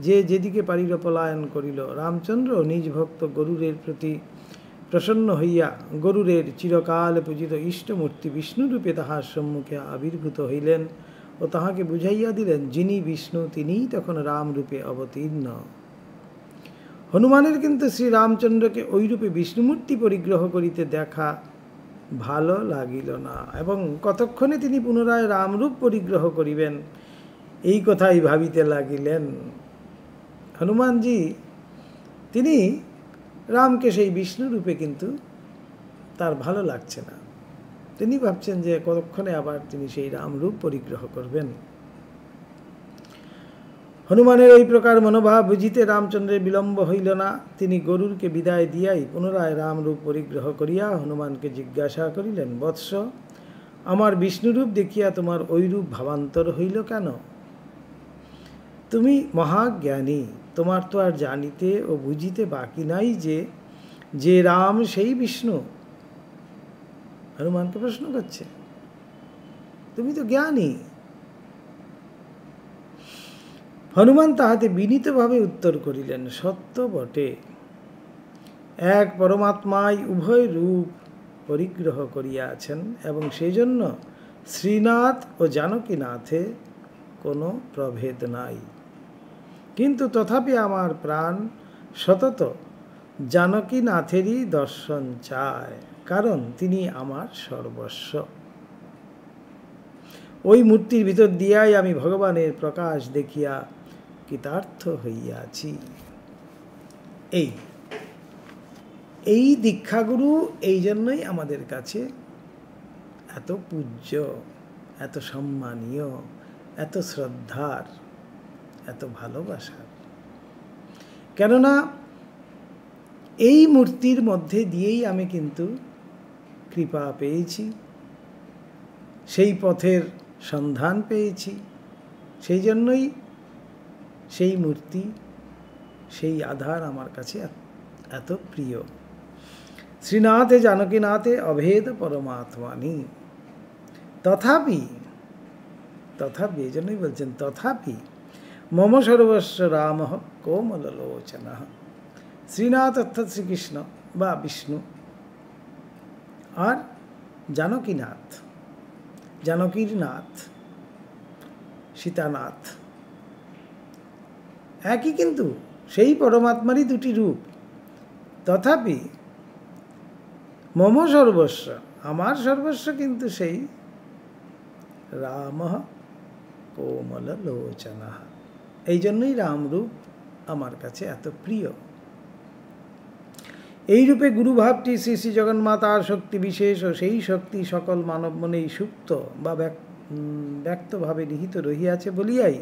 Speaker 1: যে যেদিকে পারিল পলায়ন করিল। রামচন্দ্র নিজ ভক্ত গরুরের প্রতি প্রসন্ন হইয়া গরুরের চিরকাল পূজিত ইষ্টমূর্তি বিষ্ণুরূপে তাহার সম্মুখে আবির্ভূত হইলেন ও তাহাকে বুঝাইয়া দিলেন যিনি বিষ্ণু তিনিই তখন রামরূপে অবতীর্ণ। হনুমানের কিন্তু শ্রী রামচন্দ্রকে ওইরূপে বিষ্ণুমূর্তি পরিগ্রহ করিতে দেখা ভালো লাগিল না, এবং কতক্ষণে তিনি পুনরায় রামরূপ পরিগ্রহ করিবেন এই কথাই ভাবিতে লাগিলেন। হনুমানজি তিনি রামকে সেই বিষ্ণুরূপে কিন্তু তার ভালো লাগছে না, তিনি ভাবছেন যে কতক্ষণে আবার তিনি সেই রামরূপ পরিগ্রহ করবেন। হনুমানের এই প্রকার মনোভাব বুঝিতে রামচন্দ্রের বিলম্ব হইল না। তিনি গরুরকে বিদায় দিয়াই পুনরায় রামরূপ পরিগ্রহ করিয়া হনুমানকে জিজ্ঞাসা করিলেন, বৎস, আমার বিষ্ণুরূপ দেখিয়া তোমার ঐরূপ ভাবান্তর হইল কেন? তুমি মহাজ্ঞানী, তোমার তো আর জানিতে ও বুঝিতে বাকি নাই যে রাম সেই বিষ্ণু। হনুমানকে প্রশ্ন করছে, তুমি তো জ্ঞানী। হনুমান তাহাতে বিনীতভাবে উত্তর করিলেন, সত্য বটে, এক পরমাত্মাই উভয় রূপ পরিগ্রহ করিয়াছেন এবং সেই জন্য শ্রীনাথ ও জানকীনাথে কোনো প্রভেদ নাই। কিন্তু তথাপি আমার প্রাণ সতত জানকীনাথেরই দর্শন চায়, কারণ তিনি আমার সর্বস্ব। ওই মূর্তির ভিতর দিয়াই আমি ভগবানের প্রকাশ দেখিয়া কৃতার্থ হইয়াছি। এই দীক্ষাগুরু এই জন্যই আমাদের কাছে এত পূজ্য, এত সম্মানীয়, এত শ্রদ্ধার, এত ভালোবাসার। কেননা এই মূর্তির মধ্যে দিয়েই আমি কিন্তু কৃপা পেয়েছি, সেই পথের সন্ধান পেয়েছি, সেই জন্যই সেই মূর্তি, সেই আধার আমার কাছে এত প্রিয়। শ্রীনাথে জানকীনাথে অভেদ পরমাত্মানি। তথাপি এই জন্যই বলছেন, তথাপি মম সর্বস্ব রাম কোমললোচন। শ্রীনাথ অর্থাৎ শ্রীকৃষ্ণ বা বিষ্ণু, আর জানকীনাথ, জানকীর নাথ, সীতানাথ একই, কিন্তু সেই পরমাত্মারই দুটি রূপ। তথাপি মম সর্বস্ব, আমার সর্বস্ব কিন্তু সেই রাম কোমল লোচন। এই জন্যই রামরূপ আমার কাছে এত প্রিয়। এই রূপে গুরুভাবটি শ্রী শ্রী জগন্মাতার শক্তি বিশেষ ও সেই শক্তি সকল মানব মনেই সুপ্ত বা ব্যক্তভাবে নিহিত রহিয়াছে বলিয়াই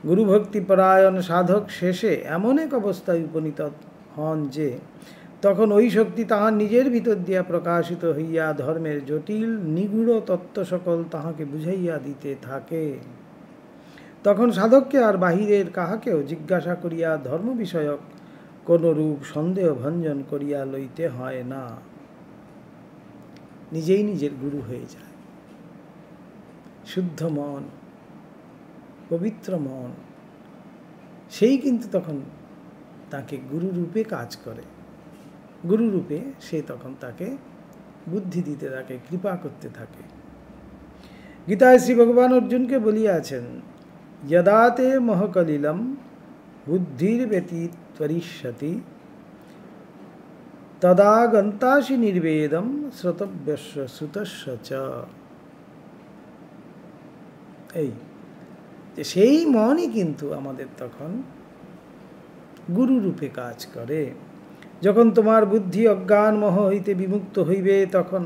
Speaker 1: গুরুভক্তিপরায়ণ সাধক শেষে এমন এক অবস্থায় উপনীত হন যে তখন ওই শক্তি তাহার নিজের ভিতর দিয়া প্রকাশিত হইয়া ধর্মের জটিল নিগূঢ় তত্ত্ব সকল তাহাকে বুঝাইয়া দিতে থাকে। তখন সাধককে আর বাহিরের কাহাকেও জিজ্ঞাসা করিয়া ধর্ম বিষয়ক কোনরূপ সন্দেহ ভঞ্জন করিয়া লইতে হয় না, নিজেই নিজের গুরু হয়ে যায়। শুদ্ধ মন, পবিত্র মন, সেই কিন্তু তখন তাকে গুরুরূপে কাজ করে। গুরুরূপে সে তখন তাকে বুদ্ধি দিতে থাকে, কৃপা করতে থাকে। গীতায় শ্রী ভগবান অর্জুনকে বলিয়াছেন, যদাতে মহকলিলম বুদ্ধির ব্যতীত্বরিষ্যতি তদা গন্তাসি নির্বেদম শ্রোতব্যস্য শ্রুতস্য চ। এই যে সেই মনই কিন্তু আমাদের তখন গুরুরূপে কাজ করে। যখন তোমার বুদ্ধি অজ্ঞান মোহ হইতে বিমুক্ত হইবে তখন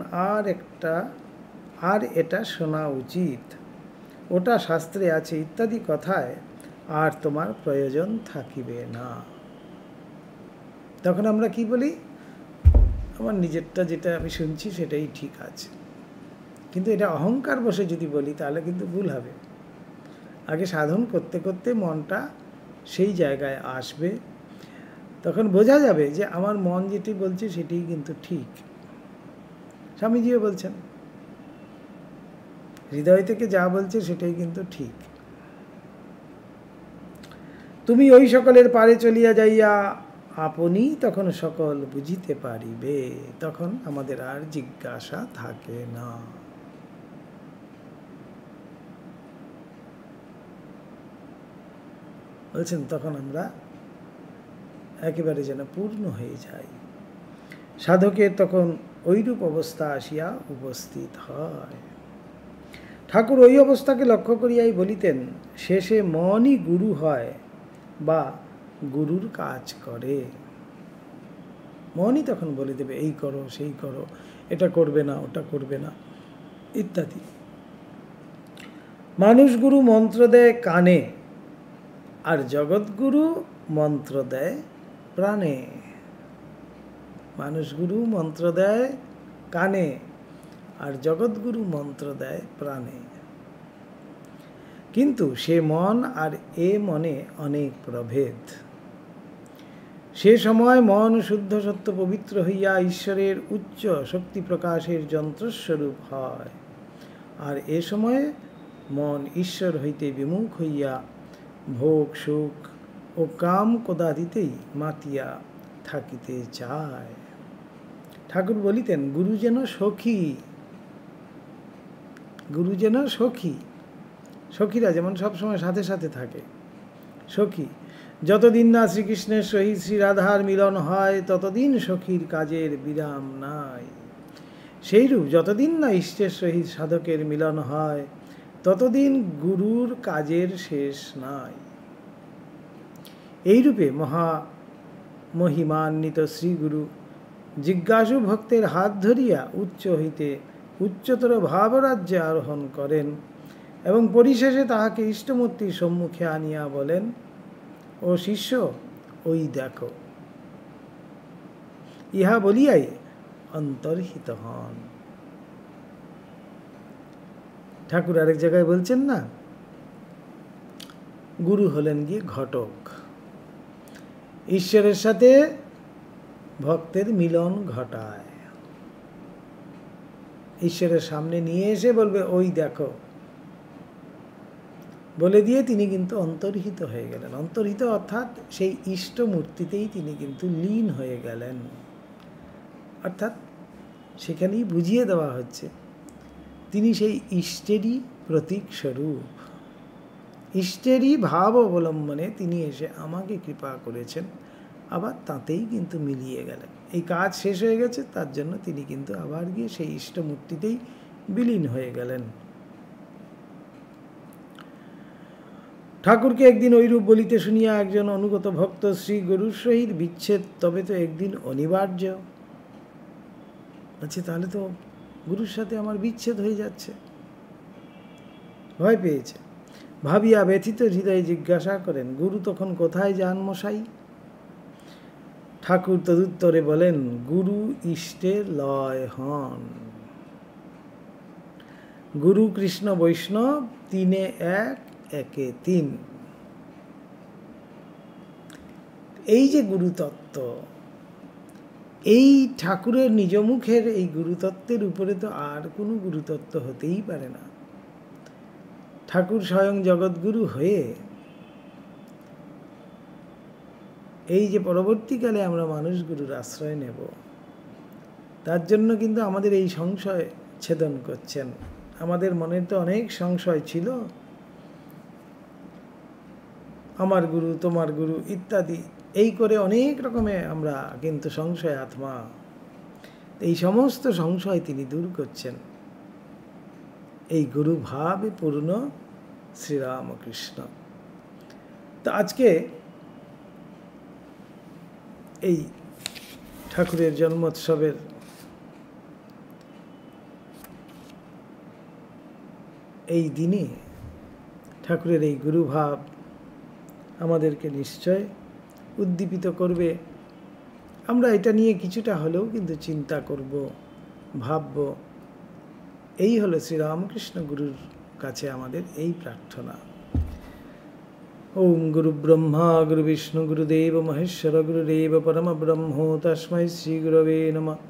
Speaker 1: আর এটা শোনা উচিত, ওটা শাস্ত্রে আছে ইত্যাদি কথায় আর তোমার প্রয়োজন থাকিবে না। তখন আমরা কি বলি, আমার নিজেরটা যেটা আমি শুনছি সেটাই ঠিক আছে। কিন্তু এটা অহংকার বসে যদি বলি তাহলে কিন্তু ভুল হবে। আগে সাধন করতে করতে মনটা সেই জায়গায় আসবে, তখন বোঝা যাবে যে আমার মন যেটি বলছে সেটি কিন্তু ঠিক। স্বামীজিও বলছেন, হৃদয় থেকে যা বলছে সেটাই কিন্তু ঠিক। তুমি ওই সকলের পারে চলিয়া যাইয়া আপনি তখন সকল বুঝিতে পারিবে। তখন আমাদের আর জিজ্ঞাসা থাকে না। বলছেন তখন আমরা একেবারে যেন পূর্ণ হয়ে যাই। সাধকের তখন ওইরূপ অবস্থা আসিয়া উপস্থিত হয়। ঠাকুর ওই অবস্থাকে লক্ষ্য করিয়াই বলিতেন, শেষে মনই গুরু হয় বা গুরুর কাজ করে। মনই তখন বলে দেবে এই করো সেই করো, এটা করবে না ওটা করবে না ইত্যাদি। মানুষ গুরু মন্ত্র দেয় কানে, আর জগৎগুরু মন্ত্র দেয় প্রাণে। মানুষ গুরু মন্ত্র দেয় কানে, আর জগৎগুরু মন্ত্র দেয় প্রাণে। কিন্তু সে মন আর এ মনে অনেক প্রভেদ। সে সময় মন শুদ্ধ সত্য পবিত্র হইয়া ঈশ্বরের উচ্চ শক্তি প্রকাশের যন্ত্রস্বরূপ হয়, আর এ সময়ে মন ঈশ্বর হইতে বিমুখ হইয়া ভোগ সুখ ও কাম কোদাদিতেই মাতিয়া থাকিতে চায়। ঠাকুর বলিতেন, গুরু যেন সখী, গুরু যেন সখী। সখীরা যেমন সবসময় সাথে সাথে থাকে, সখী। যতদিন না শ্রীকৃষ্ণের সহিত শ্রী রাধার মিলন হয় ততদিন সখীর কাজের বিরাম নাই। সেইরূপ যতদিন না ইষ্টের সহিত সাধকের মিলন হয় ততদিন গুরুর কাজের শেষ নাই। এইরূপে মহিমান্বিত শ্রীগুরু জিজ্ঞাসু ভক্তের হাত ধরিয়া উচ্চ হইতে উচ্চতর ভাবরাজ্যে আরোহণ করেন এবং পরিশেষে তাহাকে ইষ্টমূর্তির সম্মুখে আনিয়া বলেন, ও শিষ্য ওই দেখো। ইহা বলিয়াই অন্তর্হিত হন। ঠাকুর আরেক জায়গায় বলছেন না, গুরু হলেন গিয়ে ঘটক। ঈশ্বরের সাথে ভক্তের মিলন ঘটায়, ঈশ্বরের সামনে নিয়ে এসে বলবে ওই দেখো, বলে দিয়ে তিনি কিন্তু অন্তর্হিত হয়ে গেলেন। অন্তর্হিত অর্থাৎ সেই ইষ্ট মূর্তিতেই তিনি কিন্তু লীন হয়ে গেলেন। অর্থাৎ সেখানেই বুঝিয়ে দেওয়া হচ্ছে তিনি সেই ইষ্টেরই প্রতীক স্বরূপ। ইষ্টেরই ভাব অবলম্বনে তিনি এসে আমাকে কৃপা করেছেন, আবার তাতেই কিন্তু মিলিয়ে গেলেন। এই কাজ শেষ হয়ে গেছে, তার জন্য তিনি কিন্তু আবার গিয়ে সেই ইষ্ট মূর্তিতেই বিলীন হয়ে গেলেন। ঠাকুরকে একদিন ঐরূপ বলিতে শুনিয়া একজন অনুগত ভক্ত শ্রী গুরুর সহিত বিচ্ছেদ তবে তো একদিন অনিবার্য। আচ্ছা, তাহলে তো গুরুর সাথে আমার বিচ্ছেদ হয়ে যাচ্ছে। ভয় পেয়েছে। ভাবিয়া ব্যথিত হৃদয়ে জিজ্ঞাসা করেন, গুরু তখন কোথায় যান মশাই? ঠাকুর তদুত্তরে বলেন, গুরু ইষ্টে লয় হন। গুরু কৃষ্ণ বৈষ্ণব তিনে এক, একে তিন। এই যে গুরুতত্ত্ব, এই ঠাকুরের নিজ মুখের এই গুরুতত্ত্বের উপরে তো আর কোনো গুরুতত্ত্ব হতেই পারে না। ঠাকুর স্বয়ং জগৎগুরু হয়ে এই যে পরবর্তীকালে আমরা মানুষ গুরুর আশ্রয় নেব, তার জন্য কিন্তু আমাদের এই সংশয় ছেদন করছেন। আমাদের মনে তো অনেক সংশয় ছিল, আমার গুরু, তোমার গুরু ইত্যাদি, এই করে অনেক রকমের আমরা কিন্তু সংশয় আত্মা, এই সমস্ত সংশয় তিনি দূর করছেন এই গুরু ভাবে পূর্ণ শ্রীরামকৃষ্ণ। তো আজকে এই ঠাকুরের জন্মোৎসবের এই দিনে ঠাকুরের এই গুরুভাব আমাদেরকে নিশ্চয় উদ্দীপিত করবে। আমরা এটা নিয়ে কিছুটা হলেও কিন্তু চিন্তা করব, ভাবব। এই হলো শ্রীরামকৃষ্ণ গুরুর কাছে আমাদের এই প্রার্থনা। ওম গুরু ব্রহ্মা গুরু বিষ্ণু গুরুদেব মহেশ্বর গুরুদেব পরম ব্রহ্ম তস্मै শ্রী গুরবে নমঃ।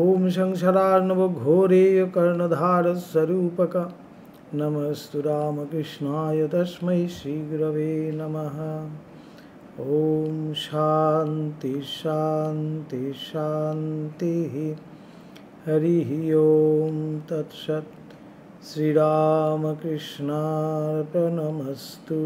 Speaker 1: ওম সংসারার্ণব ঘোরে কর্ণধার স্বরূপক নমস্তু রামকৃষ্ণায় তস্मै শ্রী গুরবে নমঃ। ওম শান্তি শান্তি শান্তি। হরি ওম তৎসৎ। শ্রীরামকৃষ্ণার্পণমস্তু।